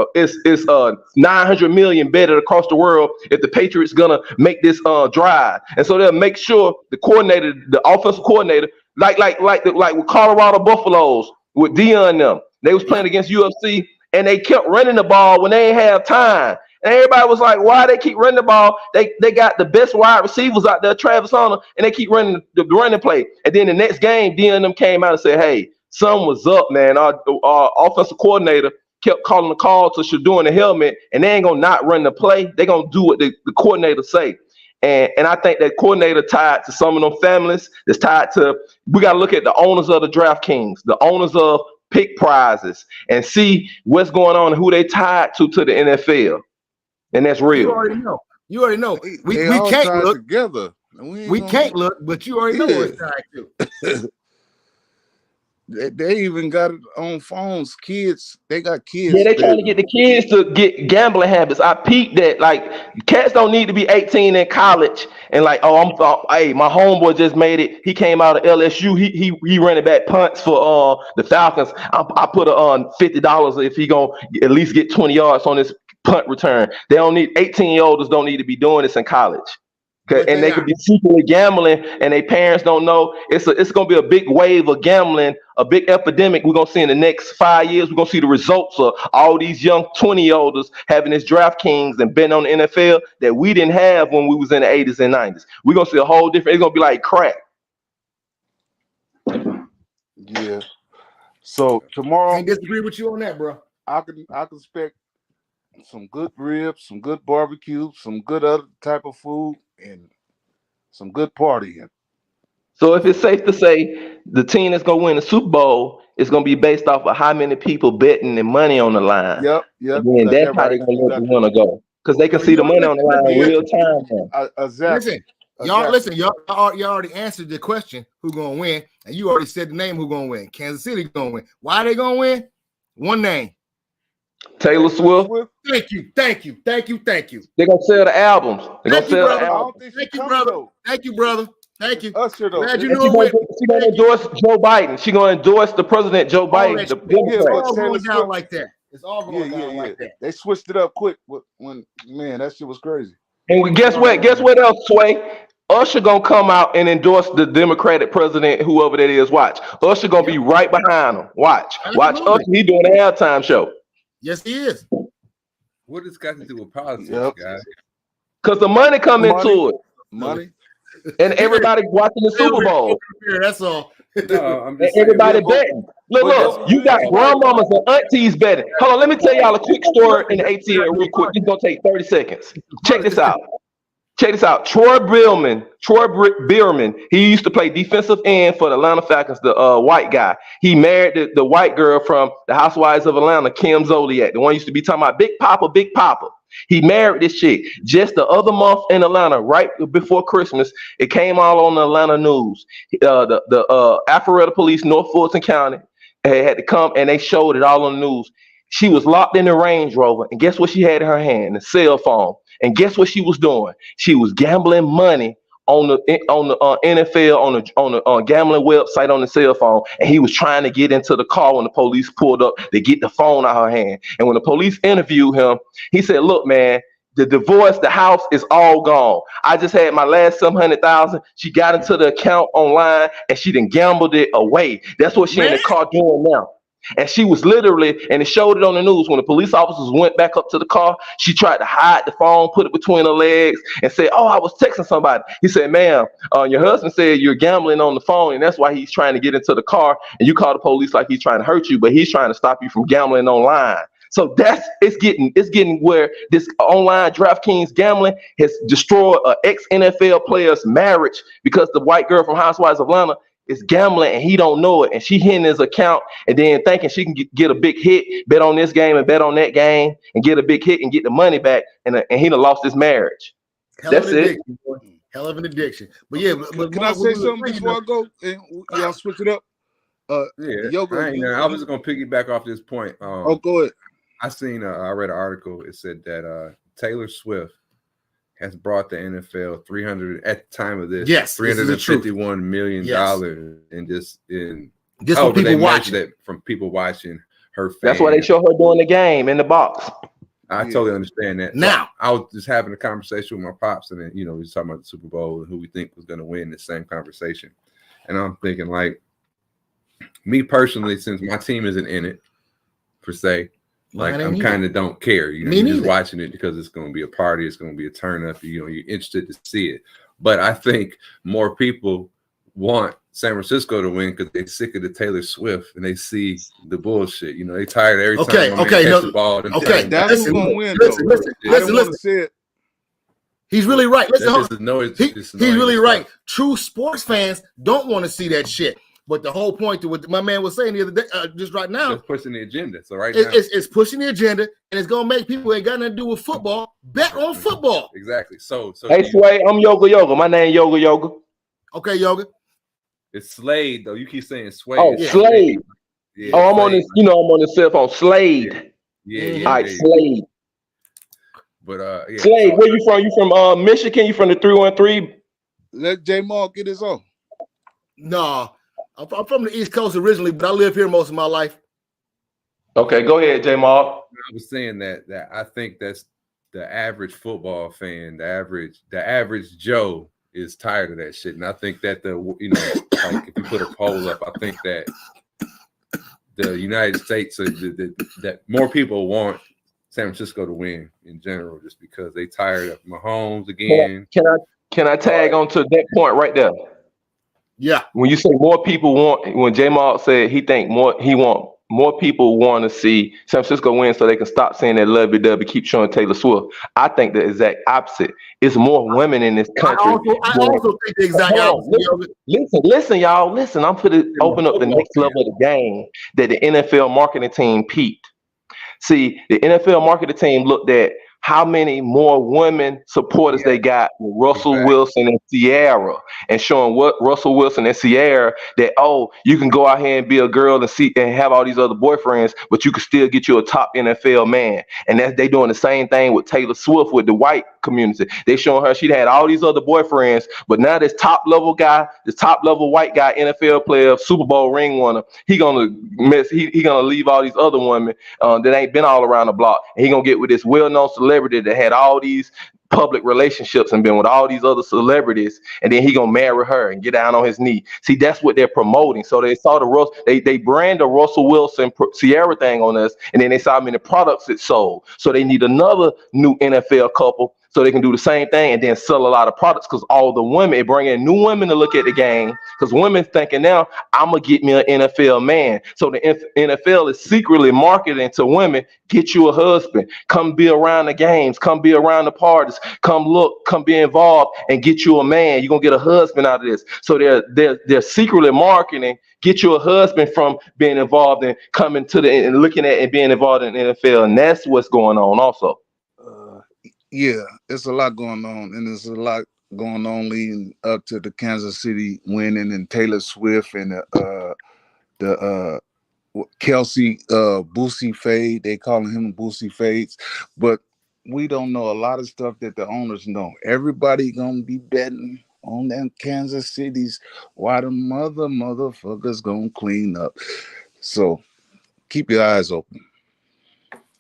900 million betted across the world if the Patriots gonna make this drive, and so they'll make sure the offensive coordinator. Like with Colorado Buffaloes with Deion them. They was playing against UFC and they kept running the ball when they ain't have time. And everybody was like, why they keep running the ball? They got the best wide receivers out there, Travis Hunter, and they keep running the running play. And then the next game, D&M came out and said, hey, something was up, man. Our offensive coordinator kept calling the call to Shador in the helmet, and they ain't gonna not run the play. They gonna do what the coordinator say. And I think that coordinator tied to some of them families. It's tied to, we got to look at the owners of the DraftKings, the owners of pick prizes, and see what's going on and who they tied to the NFL. And that's real. You already know. We can't look together. We can't look, but you already know what it's tied to. They even got it on phones. Kids, they got kids. Yeah, they trying to get the kids to get gambling habits. I peeped that. Like, cats don't need to be 18 in college and like, hey, my homeboy just made it. He came out of LSU. He running back punts for the Falcons. I put $50 if he gonna at least get 20 yards on this punt return. They don't need 18-year-olds don't need to be doing this in college. And they could be secretly gambling, and their parents don't know. It's going to be a big wave of gambling, a big epidemic we're going to see in the next 5 years. We're going to see the results of all these young 20-year-olds having this DraftKings and betting on the NFL that we didn't have when we was in the 80s and 90s. We're going to see a whole different. It's going to be like crack. Yeah. So tomorrow, I disagree with you on that, bro. I can expect some good ribs, some good barbecue, some good other type of food, and some good partying. So if it's safe to say the team that's going to win the Super Bowl is going to be based off of how many people betting and money on the line. Yep. And that's how they're going to let the winner go. Because they can see the money on the line in real time. Exactly. Listen, y'all already answered the question, who going to win, and you already said the name who going to win. Kansas City going to win. Why are they going to win? One name. Taylor Swift. Thank you. They're gonna sell the albums. They're gonna sell the albums. Thank you, brother. Thank you. Usher, though. Glad you know it. She's gonna endorse Joe Biden. She's gonna endorse the president, Joe Biden. It's all going down like that. It's all going down like that. They switched it up quick when man, that shit was crazy. And guess what? Guess what else, Sway? Usher gonna come out and endorse the Democratic president, whoever that is. Watch. Usher gonna be right behind him. Watch Usher. He doing a halftime show. Yes, he is. What does got to do with politics, guys? Because the money come into it. Money. And everybody watching the Super Bowl. That's all. No, I'm just everybody betting. Look, you got grandmamas and aunties betting. Hold on, let me tell y'all a quick story in the ATL real quick. It's gonna take 30 seconds. Check this out. Troy Bierman, he used to play defensive end for the Atlanta Falcons, the white guy. He married the white girl from the Housewives of Atlanta, Kim Zolciak, the one used to be talking about Big Papa. He married this chick just the other month in Atlanta, right before Christmas. It came all on the Atlanta news. The Alpharetta Police, North Fulton County, had to come and they showed it all on the news. She was locked in the Range Rover, and guess what she had in her hand? The cell phone. And guess what she was doing? She was gambling money on the NFL on the gambling website on the cell phone, and he was trying to get into the car when the police pulled up to get the phone out of her hand. And when the police interviewed him, he said, "Look, man, the divorce, the house is all gone. I just had my last $700,000. She got into the account online and she done gambled it away. That's what she in the car doing now." And she was literally, and it showed it on the news, when the police officers went back up to the car, she tried to hide the phone, put it between her legs, and say, "Oh, I was texting somebody." He said, "Ma'am, your husband said you're gambling on the phone, and that's why he's trying to get into the car, and you call the police like he's trying to hurt you, but he's trying to stop you from gambling online." So it's getting where this online DraftKings gambling has destroyed an ex-NFL player's marriage because the white girl from Housewives of Atlanta is gambling and he don't know it, and she hitting his account and then thinking she can get a big hit, bet on this game and bet on that game and get a big hit and get the money back, and he done lost his marriage. That's it. Hell of an addiction. But yeah, but can I say something before I go? And y'all switch it up. I was just gonna piggyback off this point. Go ahead. I read an article. It said that Taylor Swift has brought the NFL 300 at the time of this. Yes, $351 million in just from people watching. That from people watching her. That's why they show her doing the game in the box. I totally understand that. Now, so I was just having a conversation with my pops, and then we was talking about the Super Bowl and who we think was going to win the same conversation. And I'm thinking, like, me personally, since my team isn't in it per se, Like Mine ain't I'm either. kind of don't care. You know, Me you're just neither. watching it because it's going to be a party. It's going to be a turn up. You know, you're interested to see it. But I think more people want San Francisco to win because they're sick of the Taylor Swift and they see the bullshit. You know, they tired every time my man catch the ball. That's who's gonna win. Listen. He's really right. Listen, That's just noise. he's really right. True sports fans don't want to see that shit. But the whole point to what my man was saying the other day, just right now, it's pushing the agenda. So right it's pushing the agenda, and it's gonna make people who ain't got nothing to do with football bet on football. Exactly. So hey Sway, I'm Yoga. My name Yoga. Okay, Yoga. It's Slade though. You keep saying Sway. Oh, Slade. Yeah, oh, I'm Slade. on this. You know, I'm on the cell phone. Slade. Yeah. All right, Slade. But yeah. Slade, where you from? You from Michigan? You from the 313? Let J Mark get his own. No, I'm from the East Coast originally, but I live here most of my life. Okay, go ahead, J Mark. I was saying that I think that's the average football fan, the average Joe is tired of that shit, and I think that like if you put a poll up, I think that the United States, that more people want San Francisco to win in general, just because they tired of Mahomes again. Can I tag on to that point right there? Yeah. When you say more people want, when J Mark said he want more people want to see San Francisco win so they can stop saying that lovey-dovey, keep showing Taylor Swift. I think the exact opposite. It's more women in this country. I also think the exact opposite. Listen, y'all. Listen, I'm going to open up the next level of the game that the NFL marketing team peaked. See, the NFL marketing team looked at how many more women supporters they got with Russell Wilson and Ciara, and showing what Russell Wilson and Ciara that, oh, you can go out here and be a girl and have all these other boyfriends, but you can still get you a top NFL man. And that's they doing the same thing with Taylor Swift with the white community. They showing her she'd had all these other boyfriends, but now this top level guy, this top level white guy, NFL player, Super Bowl ring winner, he gonna leave all these other women that ain't been all around the block, and he gonna get with this well-known celebrity that had all these public relationships and been with all these other celebrities, and then he gonna marry her and get down on his knee. See, that's what they're promoting. So they saw they brand the Russell Wilson Ciara thing on us, and then they saw how many products it sold. So they need another new NFL couple so they can do the same thing and then sell a lot of products, because all the women, bring in new women to look at the game, because women thinking now, I'm gonna get me an NFL man. So the NFL is secretly marketing to women, get you a husband, come be around the games, come be around the parties, come look, come be involved, and get you a man. You're gonna get a husband out of this. So they're secretly marketing, get you a husband from being involved in coming to and looking at and being involved in the NFL, and that's what's going on also. Yeah, it's a lot going on, and there's a lot going on leading up to the Kansas City winning, and Taylor Swift and the Kelsey Boosie fade. They calling him Boosie fades, but we don't know a lot of stuff that the owners know. Everybody gonna be betting on them Kansas Cities. Why the motherfuckers gonna clean up? So keep your eyes open.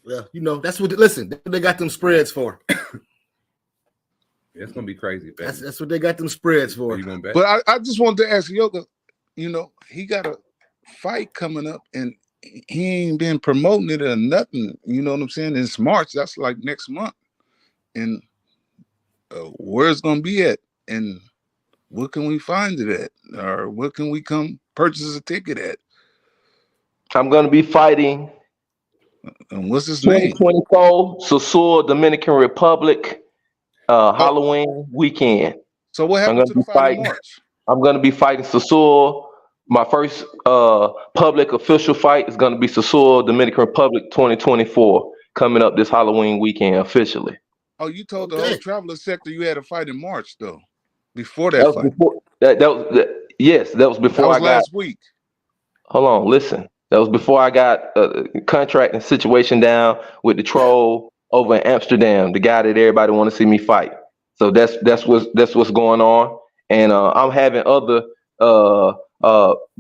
Yeah, that's what. Listen, that's what they got them spreads for. It's gonna be crazy. That's what they got them spreads for. Are you gonna bet? But I just wanted to ask Yoga. He got a fight coming up, and he ain't been promoting it or nothing. You know what I'm saying? It's March. That's like next month. And where it's gonna be at, and where can we find it at, or where can we come purchase a ticket at? I'm gonna be fighting. And what's his name? 2024, Sosúa, Dominican Republic, Halloween weekend. So what happened to the fight in March? I'm going to be fighting Sosúa. My first public official fight is going to be Sosúa, Dominican Republic 2024, coming up this Halloween weekend officially. Oh, you told the whole traveler sector you had a fight in March, though. Before that fight. Yes, that was before I got. Last week. Hold on, listen. That was before I got a contract and situation down with the troll over in Amsterdam, the guy that everybody want to see me fight. So that's what's going on. And I'm having other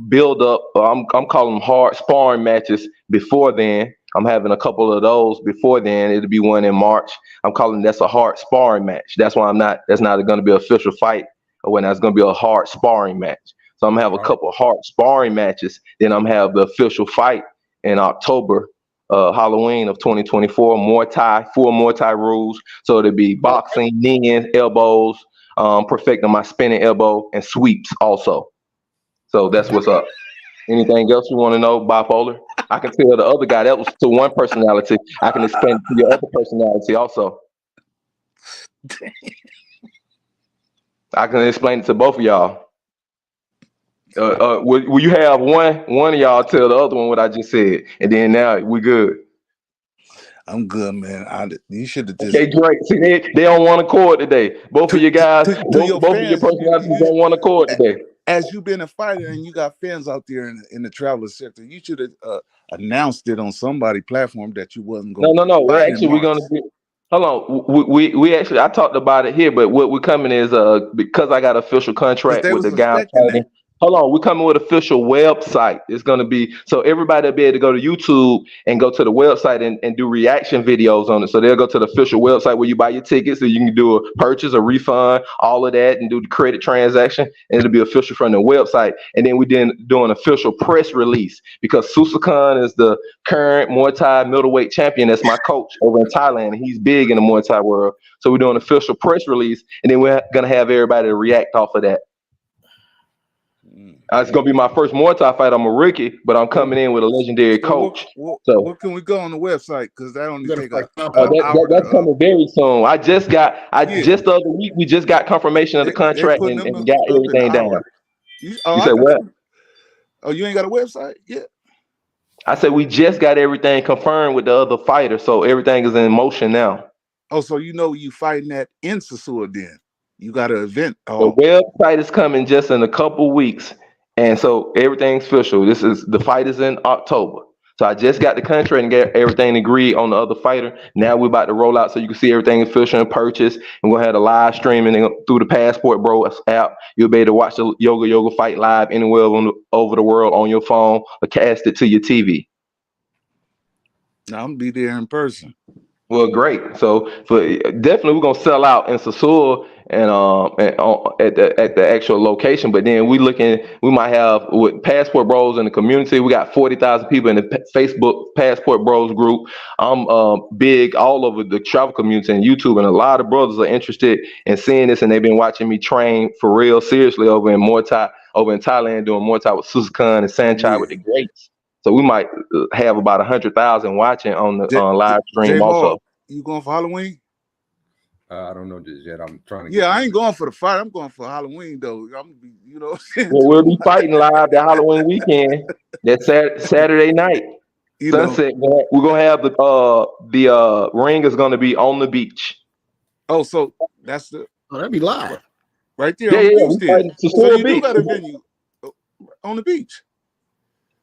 build up. I'm calling them hard sparring matches before then. I'm having a couple of those before then. It'll be one in March. I'm calling that's a hard sparring match. That's why that's not going to be an official fight, or when that's going to be a hard sparring match. So I'm gonna have a couple of hard sparring matches. Then I'm gonna have the official fight in October Halloween of 2024. Full Muay Thai rules. So it'll be boxing, knees, elbows, perfecting my spinning elbow, and sweeps also. So that's what's up. Anything else you want to know, Bipolar? I can tell the other guy that was to one personality. I can explain to your other personality also. I can explain it to both of y'all. Will you have one of y'all tell the other one what I just said, and then now we good? I'm good, man. You should have just. Okay, great. See, they don't want to accord today. Both of you guys, both of your personalities don't want to accord today. As you've been a fighter and you got fans out there in the traveler sector, you should have announced it on somebody's platform that you wasn't going. No. We're going to. Hold on. We actually, I talked about it here, but what we're coming is because I got an official contract with the guy. Hold on, we're coming with official website. It's gonna be so everybody will be able to go to YouTube and go to the website and do reaction videos on it. So they'll go to the official website where you buy your tickets, so you can do a purchase, a refund, all of that, and do the credit transaction, and it'll be official from the website. And then we then do an official press release because Susa Khan is the current Muay Thai middleweight champion. That's my coach over in Thailand, and he's big in the Muay Thai world. So we're doing an official press release, and then we're gonna have everybody to react off of that. It's gonna be my first Muay Thai fight. I'm a rookie, but I'm coming in with a legendary coach. So what can we go on the website? Because that only take like that's coming very soon. Just the other week we just got confirmation of the contract and got everything down. You said what? Oh, you ain't got a website yet? I said we just got everything confirmed with the other fighter, so everything is in motion now. Oh, so you fighting that in Sasua then? You got an event. The website is coming just in a couple weeks. And so everything's official. The fight is in October. So I just got the contract and get everything agreed on the other fighter. Now we're about to roll out so you can see everything official and purchase. And we'll have the live streaming through the Passport Bros app. You'll be able to watch the Yoga fight live anywhere over the world on your phone or cast it to your TV. Now I'm gonna be there in person. Well, great. So definitely we're gonna sell out in Sasua and at the actual location. But then we might have with Passport Bros in the community. We got 40,000 people in the Facebook Passport Bros group. I'm big all over the travel community and YouTube, and a lot of brothers are interested in seeing this, and they've been watching me train for real seriously over in Muay Thai, over in Thailand, doing Muay Thai with Susa Khan and Sanchai with the greats. So we might have about 100,000 watching on the live stream also. You going for Halloween? I don't know just yet. I'm trying to. Yeah, I ain't going for the fight. I'm going for Halloween though. Well, we'll be fighting live the Halloween weekend. That's Saturday night. Sunset. We're gonna have the ring is gonna be on the beach. Oh, so that's that'd be live right there. Yeah. So you do got a venue on the beach.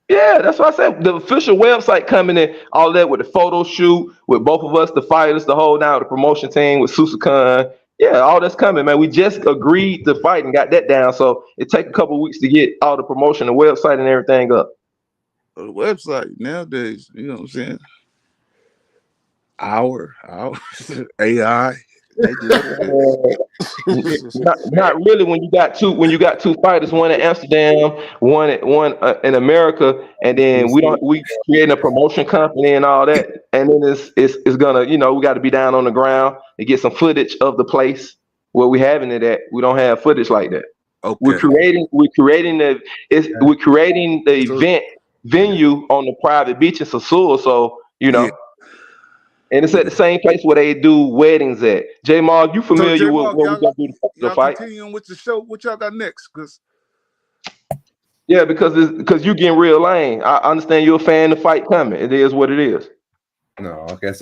Yeah, that's what I said. The official website coming in, all that with the photo shoot, with both of us, the fighters, the whole down, the promotion team with Susa Khan. Yeah, all that's coming, man. We just agreed to fight and got that down. So it take a couple of weeks to get all the promotion, the website, and everything up. The website nowadays, you know what I'm saying? Hours, AI. Not really. When you got two fighters, one in Amsterdam, one in America, and then we creating a promotion company and all that, and then it's gonna, we got to be down on the ground and get some footage of the place where we having it at. We don't have footage like that. Okay. We're creating the event venue on the private beach in Sasua, so Yeah. And it's at the same place where they do weddings at. J-Mark, you familiar with where we're going to do the fight? Continuing with the show. What y'all got next? Yeah, because you getting real lame. I understand you're a fan of the fight coming. It is what it is. No, I guess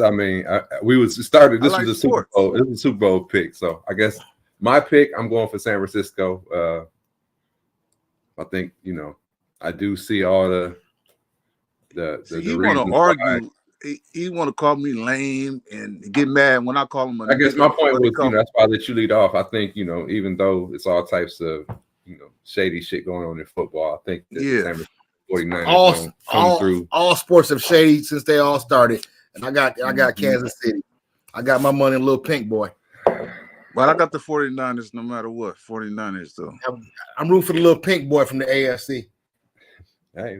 we was started. This was a Super Bowl. This was a Super Bowl pick. So I guess my pick, I'm going for San Francisco. I think I do see all the you want to argue. He want to call me lame and get mad when I call him. I guess my point was, that's why I let you lead off. I think, even though it's all types of, shady shit going on in football, I think that 49ers come through. All sports have shady since they all started, and I got Kansas City. I got my money in Little Pink Boy. But I got the 49ers no matter what. 49ers though. I'm rooting for the Little Pink Boy from the AFC. Hey,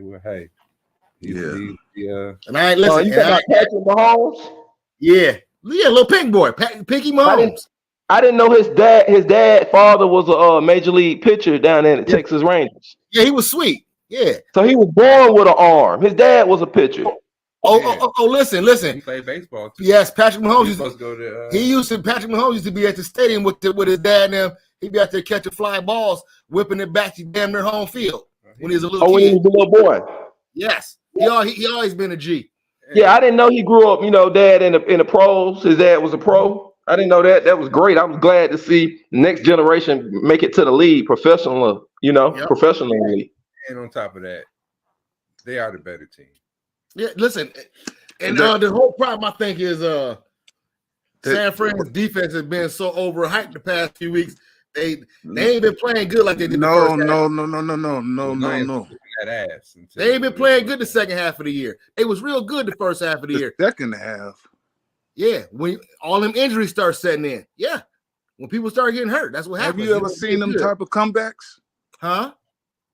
And I ain't listen. You talking about Patrick Mahomes? Yeah, little pink boy, Pinky Mahomes. I didn't know his dad father was a major league pitcher down there in the Texas Rangers. Yeah, he was sweet. Yeah. So he was born with an arm. His dad was a pitcher. Listen. He played baseball too. Yes, Patrick Mahomes. Patrick Mahomes used to be at the stadium with his dad and them. He'd be out there catching fly balls, whipping it back to damn near home field when he was a little kid. When he was a little boy. Yes, he always been a G. Yeah, I didn't know he grew up. Dad in the pros. His dad was a pro. I didn't know that. That was great. I was glad to see the next generation make it to the league, professional. Professionally. And on top of that, they are the better team. Yeah, listen, and the whole problem I think is San Fran's defense has been so overhyped the past few weeks. They ain't been playing good like they did. No. That ass. They ain't been playing good the second half of the year. It was real good the first half of the year. Second half. Yeah, when all them injuries start setting in. Yeah, when people start getting hurt, that's what happens. Have you ever seen them type of comebacks? Huh?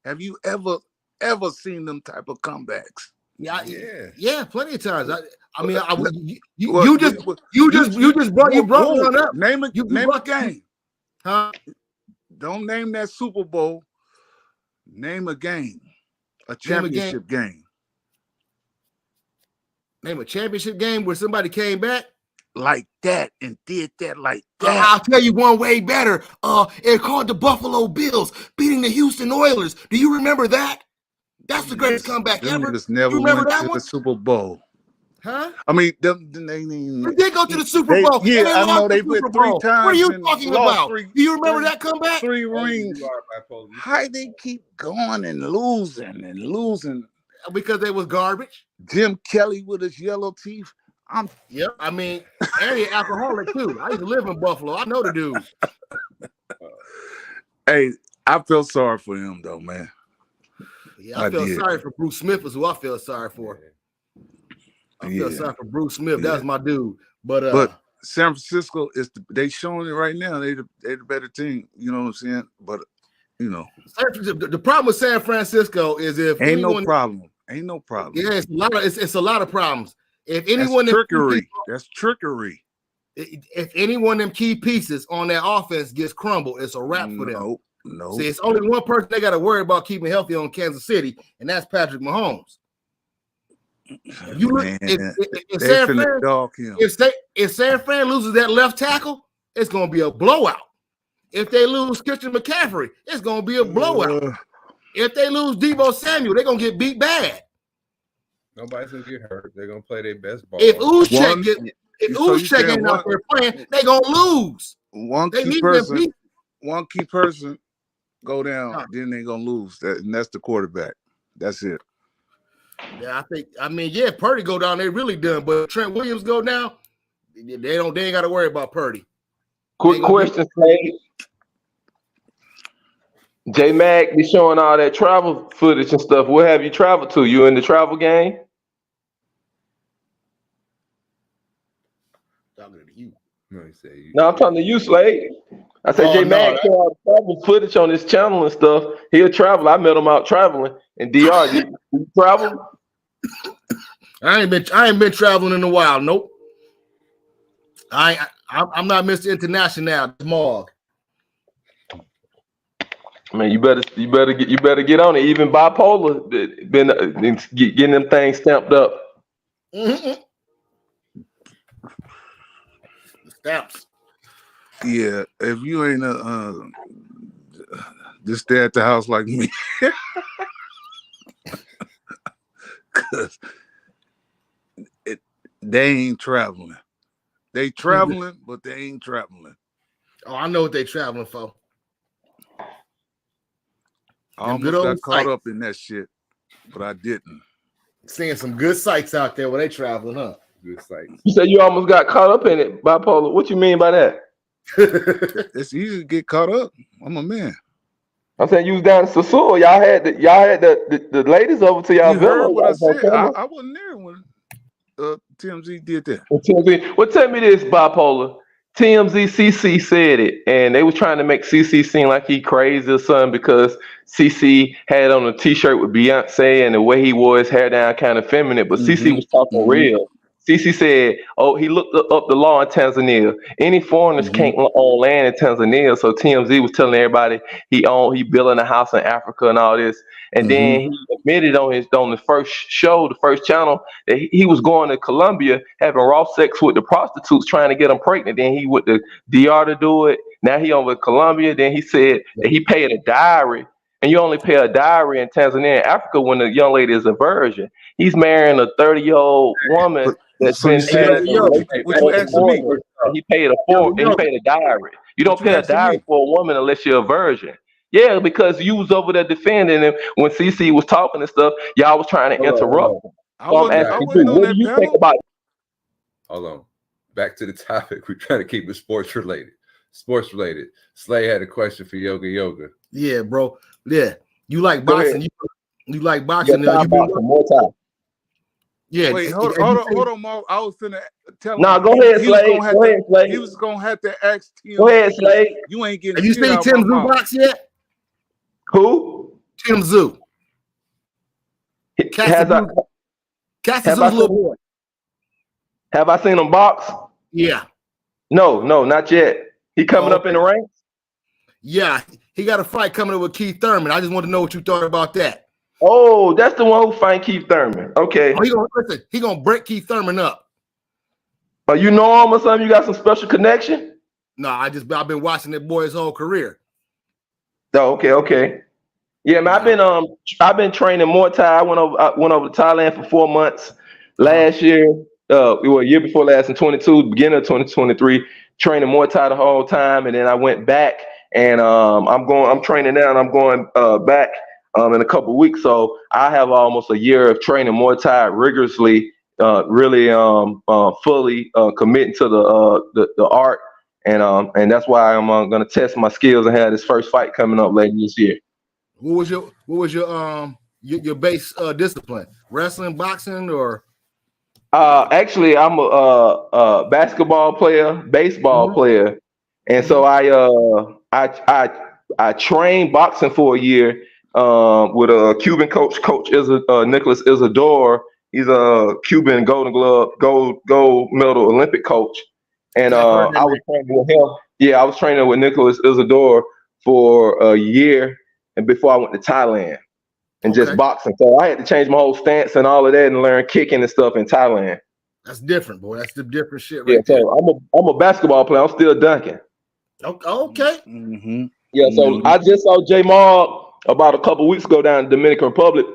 Have you ever seen them type of comebacks? Yeah, plenty of times. You just brought one up. Name a game. Huh? Don't name that Super Bowl. Name a game. A championship game. Name a championship game where somebody came back like that and did that like that. I'll tell you one way better. It called the Buffalo Bills beating the Houston Oilers. Do you remember that? That's the greatest comeback ever. Never went to the Super Bowl. Huh? I mean, they did go to the Super Bowl. Yeah, I know they went 3 times. What are you talking about? Do you remember that comeback? 3 rings. How they keep going and losing? Because they was garbage. Jim Kelly with his yellow teeth. Yep. I mean, and an alcoholic too. I used to live in Buffalo. I know the dude. Hey, I feel sorry for him though, man. Yeah, I feel sorry for Bruce Smith is who I feel sorry for. I feel sorry for Bruce Smith. That's my dude. But San Francisco they showing it right now. They the better team. You know what I'm saying? But the problem with San Francisco is ain't no problem. Yeah, it's a lot of problems. If anyone that's trickery. If any one of them key pieces on that offense gets crumbled, it's a wrap for them. No. See, it's only one person they got to worry about keeping healthy on Kansas City, and that's Patrick Mahomes. If San Fran loses that left tackle, it's going to be a blowout. If they lose Christian McCaffrey, it's going to be a blowout. If they lose Deebo Samuel, they're going to get beat bad. Nobody's going to get hurt. They're going to play their best ball. If Usyk ain't out there playing, they're going to lose. One key person go down, then they're going to lose. And that's the quarterback. That's it. Yeah, if Purdy go down, they really done. But if Trent Williams go down, they ain't got to worry about Purdy. Quick question, Slade. J-Mac be showing all that travel footage and stuff. Where have you traveled to? You in the travel game? Talking to you. No, he said you. No, I'm talking to you, Slade. I said J-Mac show all the travel footage on his channel and stuff. He'll travel. I met him out traveling. And DR, you travel? I ain't been traveling in a while. Nope. I'm not Mr. International. It's Morg. Man, you better get on it. Even bipolar been getting them things stamped up. Mm-hmm. The stamps. Yeah, if you ain't just stay at the house like me. Cause they ain't traveling. They traveling, but they ain't traveling. Oh, I know what they traveling for. I almost got caught up in that shit, but I didn't. Seeing some good sights out there where they traveling, huh? Good sights. You said you almost got caught up in it, bipolar. What you mean by that? It's easy to get caught up. I'm a man. I'm saying you was down in Sasua. Y'all had the ladies over to y'all. You heard what I said. I wasn't there when TMZ did that. Well, tell me this, bipolar. TMZ CC said it, and they were trying to make CC seem like he crazy or something because CC had on a T-shirt with Beyonce, and the way he wore his hair down kind of feminine. But CC was talking real. CC said, "Oh, he looked up the law in Tanzania. Any foreigners can't own land in Tanzania." So TMZ was telling everybody he building a house in Africa and all this. And then he admitted on the first show, the first channel, that he was going to Colombia having raw sex with the prostitutes, trying to get them pregnant. Then he went to DR to do it. Now he over Colombia. Then he said that he paid a dowry. And you only pay a dowry in Tanzania and Africa when the young lady is a virgin. He's marrying a 30-year-old woman that's been he paid a dowry. You don't pay a dowry for a woman unless you're a virgin. Yeah, because you was over there defending him when CC was talking and stuff. Y'all was trying to interrupt him. So I'm asking you, what do you think about it? Hold on. Back to the topic. We're trying to keep it sports related. Sports related. Slay had a question for Yoga. Yeah, bro. Yeah. You like boxing. You like boxing. Yeah, more time. Yeah. Wait, hold on, Mark. I was finna tell him. Nah, go ahead, Slade. He was gonna have to ask Tim. Go ahead, Slade. You ain't getting. Have you seen Tim Zoo box yet? Who? Tim Zoo. Cassie's little boy. Have I seen him box? Yeah. No, not yet. He coming up in the ranks? Yeah, he got a fight coming up with Keith Thurman. I just want to know what you thought about that. Oh, that's the one who fight Keith Thurman. Okay. He gonna break Keith Thurman up. Oh, you know him or something? You got some special connection? No, I've been watching that boy his whole career. Oh, okay. Yeah, man, I've been training Muay Thai. I went over to Thailand for 4 months last year. A year before last in 22, beginning of 2023, training Muay Thai the whole time, and then I went back and I'm training now, and I'm going back in a couple of weeks. So I have almost a year of training Muay Thai rigorously, really fully committing to the art, and that's why I'm going to test my skills and have this first fight coming up later this year. What was your base discipline? Wrestling, boxing, or? Actually, I'm a basketball player, baseball player, and so I trained boxing for a year with a Cuban coach, Nicholas Isidore. He's a Cuban gold medal Olympic coach, and I was training with him. Yeah, I was training with Nicholas Isidore for a year, and before I went to Thailand. And just boxing. So I had to change my whole stance and all of that and learn kicking and stuff in Thailand. That's different, boy. That's the different shit right there. So I'm a basketball player. I'm still dunking. Okay. Yeah, so I just saw J Maul about a couple weeks ago down in the Dominican Republic,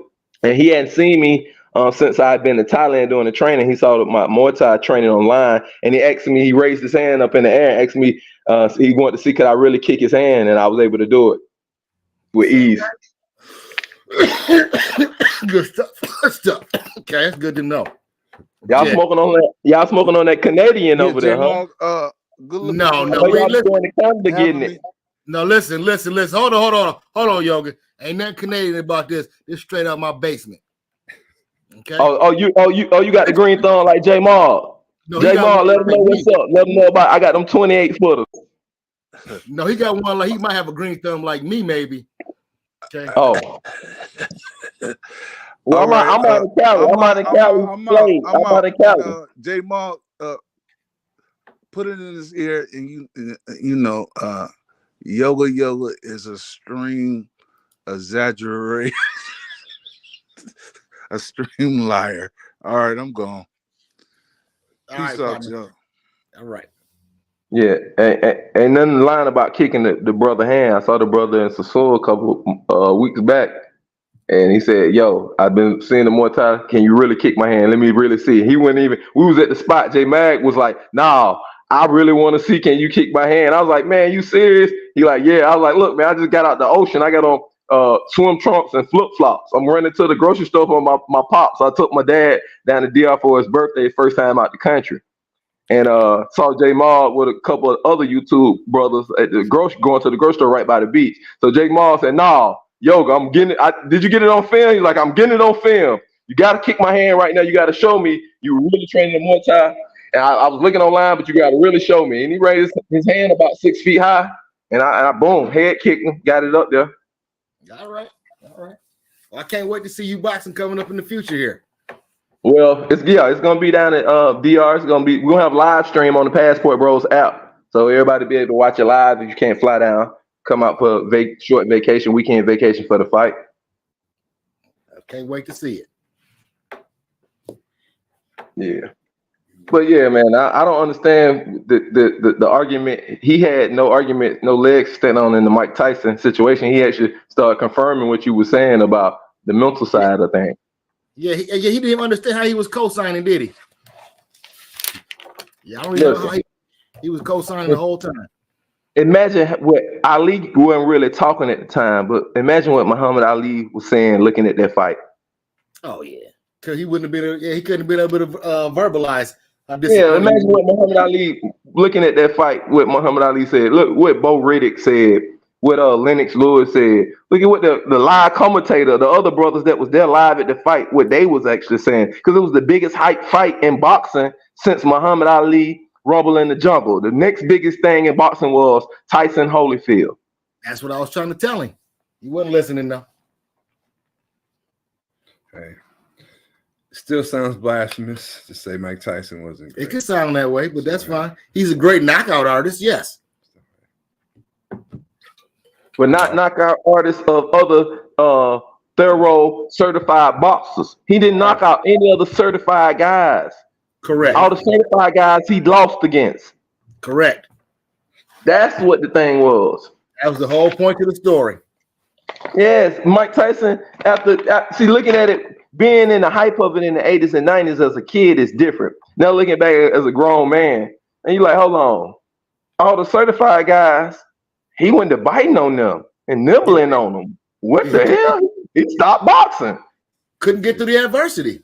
and he hadn't seen me since I had been to Thailand doing the training. He saw my Muay Thai training online, and he asked me, he raised his hand up in the air and asked me, he wanted to see could I really kick his hand, and I was able to do it with ease. Good stuff. Okay, that's good to know. Y'all smoking on that Canadian over there, huh? No. No, listen. Hold on, Yoga. Ain't nothing Canadian about this. This straight out my basement. Okay. You got the green thumb like J Maul. No, J Maul, let him know what's up. Let him know about. I got them 28 footers. No, he got one like he might have a green thumb like me, maybe. Okay. Oh. Well, I'm out of Cali. I'm out of Cali. J Maul, put it in his ear, and you know, Yoga is a extreme exaggerate, a extreme liar. All right, I'm gone. Peace out, Joe. All right. Yeah, ain't nothing lying about kicking the brother hand. I saw the brother in Sassoon a couple weeks back, and he said, "Yo, I've been seeing the Muay Thai. Can you really kick my hand? Let me really see." He wouldn't even. We was at the spot. J Mag was like, "Nah, I really want to see. Can you kick my hand?" I was like, "Man, you serious?" He like, "Yeah." I was like, "Look, man, I just got out the ocean. I got on swim trunks and flip flops. I'm running to the grocery store for my pops. I took my dad down to DR for his birthday, first time out the country." And saw J Maul with a couple of other YouTube brothers at the going to the grocery store right by the beach. So J Maul said, "Nah, Yoga, I'm getting it. Did you get it on film?" He's like, "I'm getting it on film. You got to kick my hand right now. You got to show me you really training the Muay Thai." And I was looking online, but you got to really show me. And he raised his hand about 6 feet high, and I boom, head kicked him, got it up there. All right. Well, I can't wait to see you boxing coming up in the future here. Well, it's gonna be down at DR. We're gonna have live stream on the Passport Bros app, so everybody be able to watch it live if you can't fly down. Come out for a short vacation, weekend vacation for the fight. I can't wait to see it. Yeah. But yeah, man, I don't understand the argument. He had no argument, no legs to stand on in the Mike Tyson situation. He actually started confirming what you were saying about the mental side of things. Yeah, he didn't even understand how he was co-signing, did he? Yeah, I don't even know how he was co-signing the whole time. Imagine what Ali wasn't really talking at the time, but imagine what Muhammad Ali was saying looking at that fight. Oh yeah, because he wouldn't have been. He couldn't have been able to verbalize. Yeah, imagine what Muhammad Ali looking at that fight. What Muhammad Ali said. Look what Bo Riddick said. What Lennox Lewis said. Look at what the live commentator, the other brothers that was there live at the fight, what they was actually saying, because it was the biggest hype fight in boxing since Muhammad Ali Rumble in the Jungle. The next biggest thing in boxing was Tyson Holyfield. That's what I was trying to tell him. He wasn't listening though. Hey. Still sounds blasphemous to say Mike Tyson wasn't great. It could sound that way, but that's fine. He's a great knockout artist, yes. But not knockout artists of other thorough certified boxers. He didn't knock out any other certified guys. Correct. All the certified guys he lost against. Correct. That's what the thing was. That was the whole point of the story. Yes, Mike Tyson, after looking at it, being in the hype of it in the 80s and 90s as a kid is different. Now looking back as a grown man, and you're like, hold on. All the certified guys, he went to biting on them and nibbling on them. What the hell? He stopped boxing. Couldn't get through the adversity.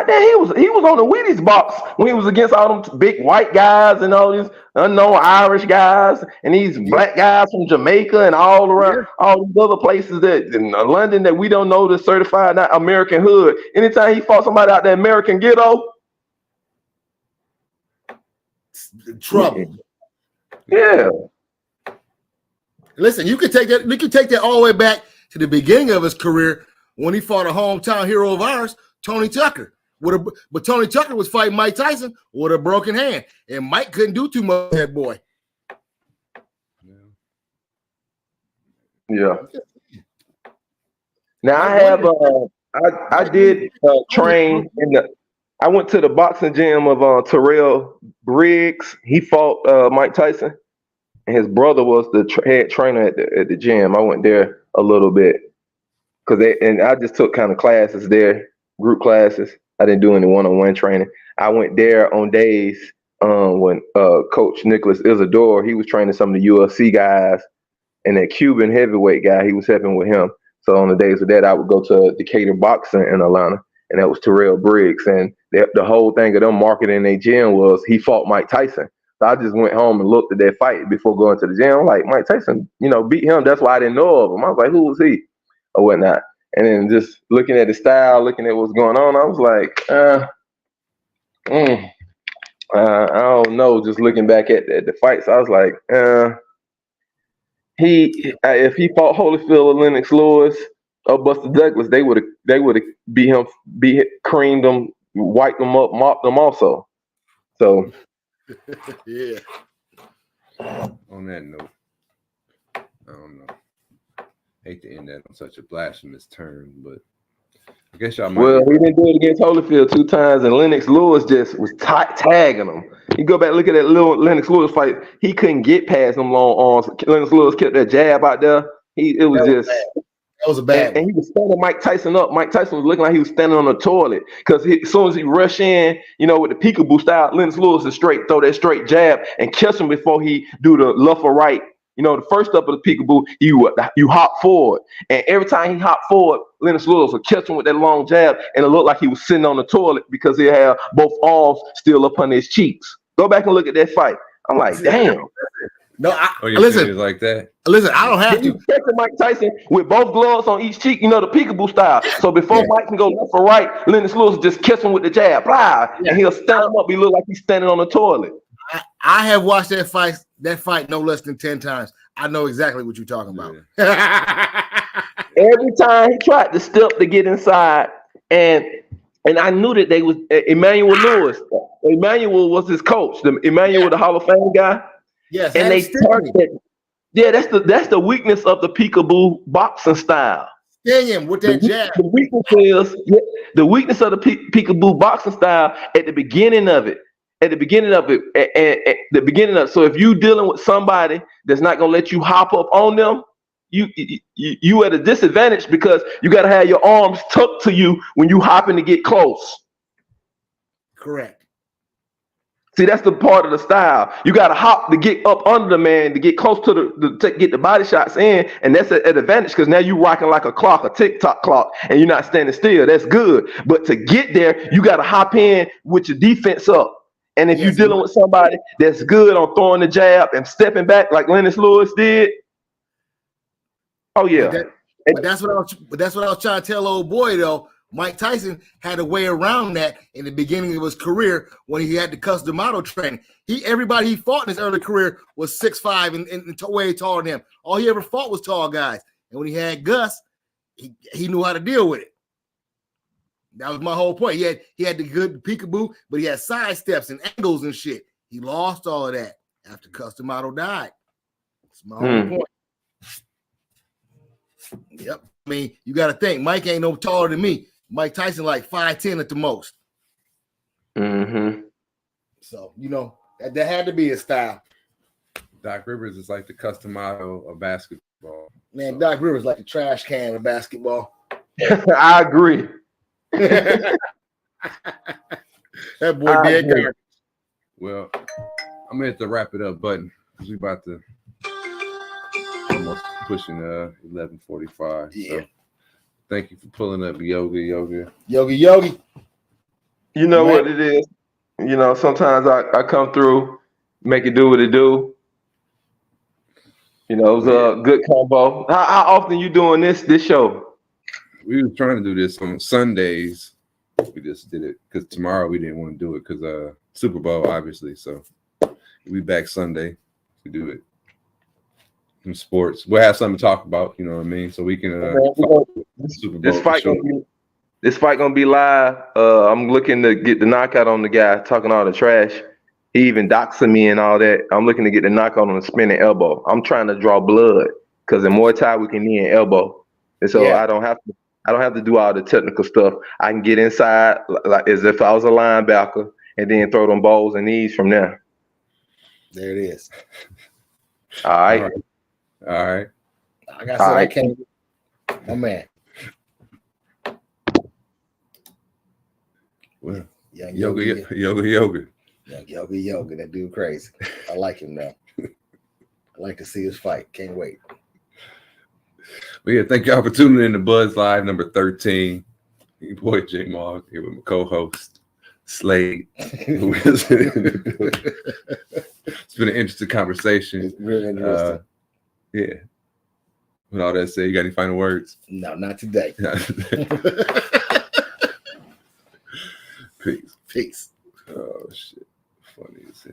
He was on the Wheaties box when he was against all them big white guys and all these unknown Irish guys and these black guys from Jamaica and all around all these other places that in London that we don't know the certified not American hood. Anytime he fought somebody out there American ghetto, trouble. Yeah. Listen, you could take that. We could take that all the way back to the beginning of his career when he fought a hometown hero of ours, Tony Tucker. But Tony Tucker was fighting Mike Tyson with a broken hand, and Mike couldn't do too much with that boy. Yeah. Now I have I did train in the. I went to the boxing gym of Terrell Briggs. He fought Mike Tyson, and his brother was the head trainer at the gym. I went there a little bit because I just took kind of classes there, group classes. I didn't do any one-on-one training. I went there on days when Coach Nicholas Isidore, he was training some of the UFC guys, and that Cuban heavyweight guy, he was helping with him. So on the days of that, I would go to Decatur Boxing in Atlanta, and that was Terrell Briggs. And the whole thing of them marketing their gym was he fought Mike Tyson. So I just went home and looked at that fight before going to the gym. I'm like, Mike Tyson, beat him. That's why I didn't know of him. I was like, who was he? Or whatnot. And then just looking at the style, looking at what's going on, I was like, I don't know. Just looking back at the fights, I was like, if he fought Holyfield or Lennox Lewis or Buster Douglas, they would have beat him, creamed him, wiped them up, mopped them also. So yeah. On that note, I don't know. Hate to end that on such a blasphemous term, but I guess y'all might. Well, he didn't do it against Holyfield 2 times, and Lennox Lewis just was tagging him. You go back and look at that little Lennox Lewis fight. He couldn't get past them long arms. Lennox Lewis kept that jab out there. That was a bad. And he was standing Mike Tyson up. Mike Tyson was looking like he was standing on the toilet because as soon as he rushed in, with the peekaboo style, Lennox Lewis is throw that straight jab and catch him before he do the left or right. The first up of the peekaboo, you hop forward. And every time he hopped forward, Lennox Lewis would catch him with that long jab, and it looked like he was sitting on the toilet because he had both arms still up on his cheeks. Go back and look at that fight. I'm like, damn. No, listen, it's like that. Listen, I don't have to. Catching Mike Tyson with both gloves on each cheek, you know, the peekaboo style. So before Mike can go left or right, Lennox Lewis just catch him with the jab, blah, and he'll stand him up. He look like he's standing on the toilet. I have watched that fight no less than 10 times. I know exactly what you're talking about. Every time he tried to step to get inside, and I knew that they was Emmanuel Lewis. Emmanuel was his coach. Emmanuel, the Hall of Fame guy. Yes, and they targeted. Yeah, that's the weakness of the peekaboo boxing style. Sting him with that jab. The weakness of the peekaboo boxing style at the beginning of it. So if you dealing with somebody that's not gonna let you hop up on them, you at a disadvantage because you gotta have your arms tucked to you when you hopping to get close. Correct. See, that's the part of the style. You got to hop to get up under the man to get close to get the body shots in, and that's an advantage because now you rocking like a clock, a tick-tock clock, and you're not standing still. That's good. But to get there, you got to hop in with your defense up. And if you're dealing with somebody that's good on throwing the jab and stepping back like Lennox Lewis did, oh yeah. But that's what I was trying to tell old boy though. Mike Tyson had a way around that in the beginning of his career when he had the custom model training. Everybody he fought in his early career was 6'5" and way taller than him. All he ever fought was tall guys. And when he had Gus, he knew how to deal with it. That was my whole point. He had the good peekaboo, but he had side steps and angles and shit. He lost all of that after custom model died. That's my whole point. Yep. I mean, you got to think, Mike ain't no taller than me. Mike Tyson like 5'10" at the most. Mm-hmm. So, you know, that had to be his style. Doc Rivers is like the custom model of basketball. Man, Doc Rivers like the trash can of basketball. I agree. That boy dead garbage. Well, I'm gonna have to wrap it up, button, because we about to almost pushing 11:45. Yeah. So thank you for pulling up, Yogi. You know what it is. You know, sometimes I come through, make it do what it do. You know, it was a good combo. How often you doing this show? We were trying to do this on Sundays. We just did it because tomorrow we didn't want to do it because Super Bowl, obviously. So we back Sunday to do it. Some sports. We'll have something to talk about, you know what I mean? So we can Super Bowl. This fight gonna be live. I'm looking to get the knockout on the guy talking all the trash. He even doxing me and all that. I'm looking to get the knockout on the spinning elbow. I'm trying to draw blood because in Muay Thai we can knee and elbow, and so I don't have to do all the technical stuff. I can get inside like as if I was a linebacker and then throw them balls and knees from there. There it is. All right. Like I said, I can't. Oh man. Well, Yoga. Yoga. Yoga. That dude crazy. I like him now. I like to see his fight. Can't wait. Well, yeah, thank y'all for tuning in to Buzz Live number 13. Your boy J Mog here with my co-host Slade. It's been an interesting conversation. It's really interesting. Yeah. With all that said, you got any final words? No, not today. Peace. Peace. Oh shit.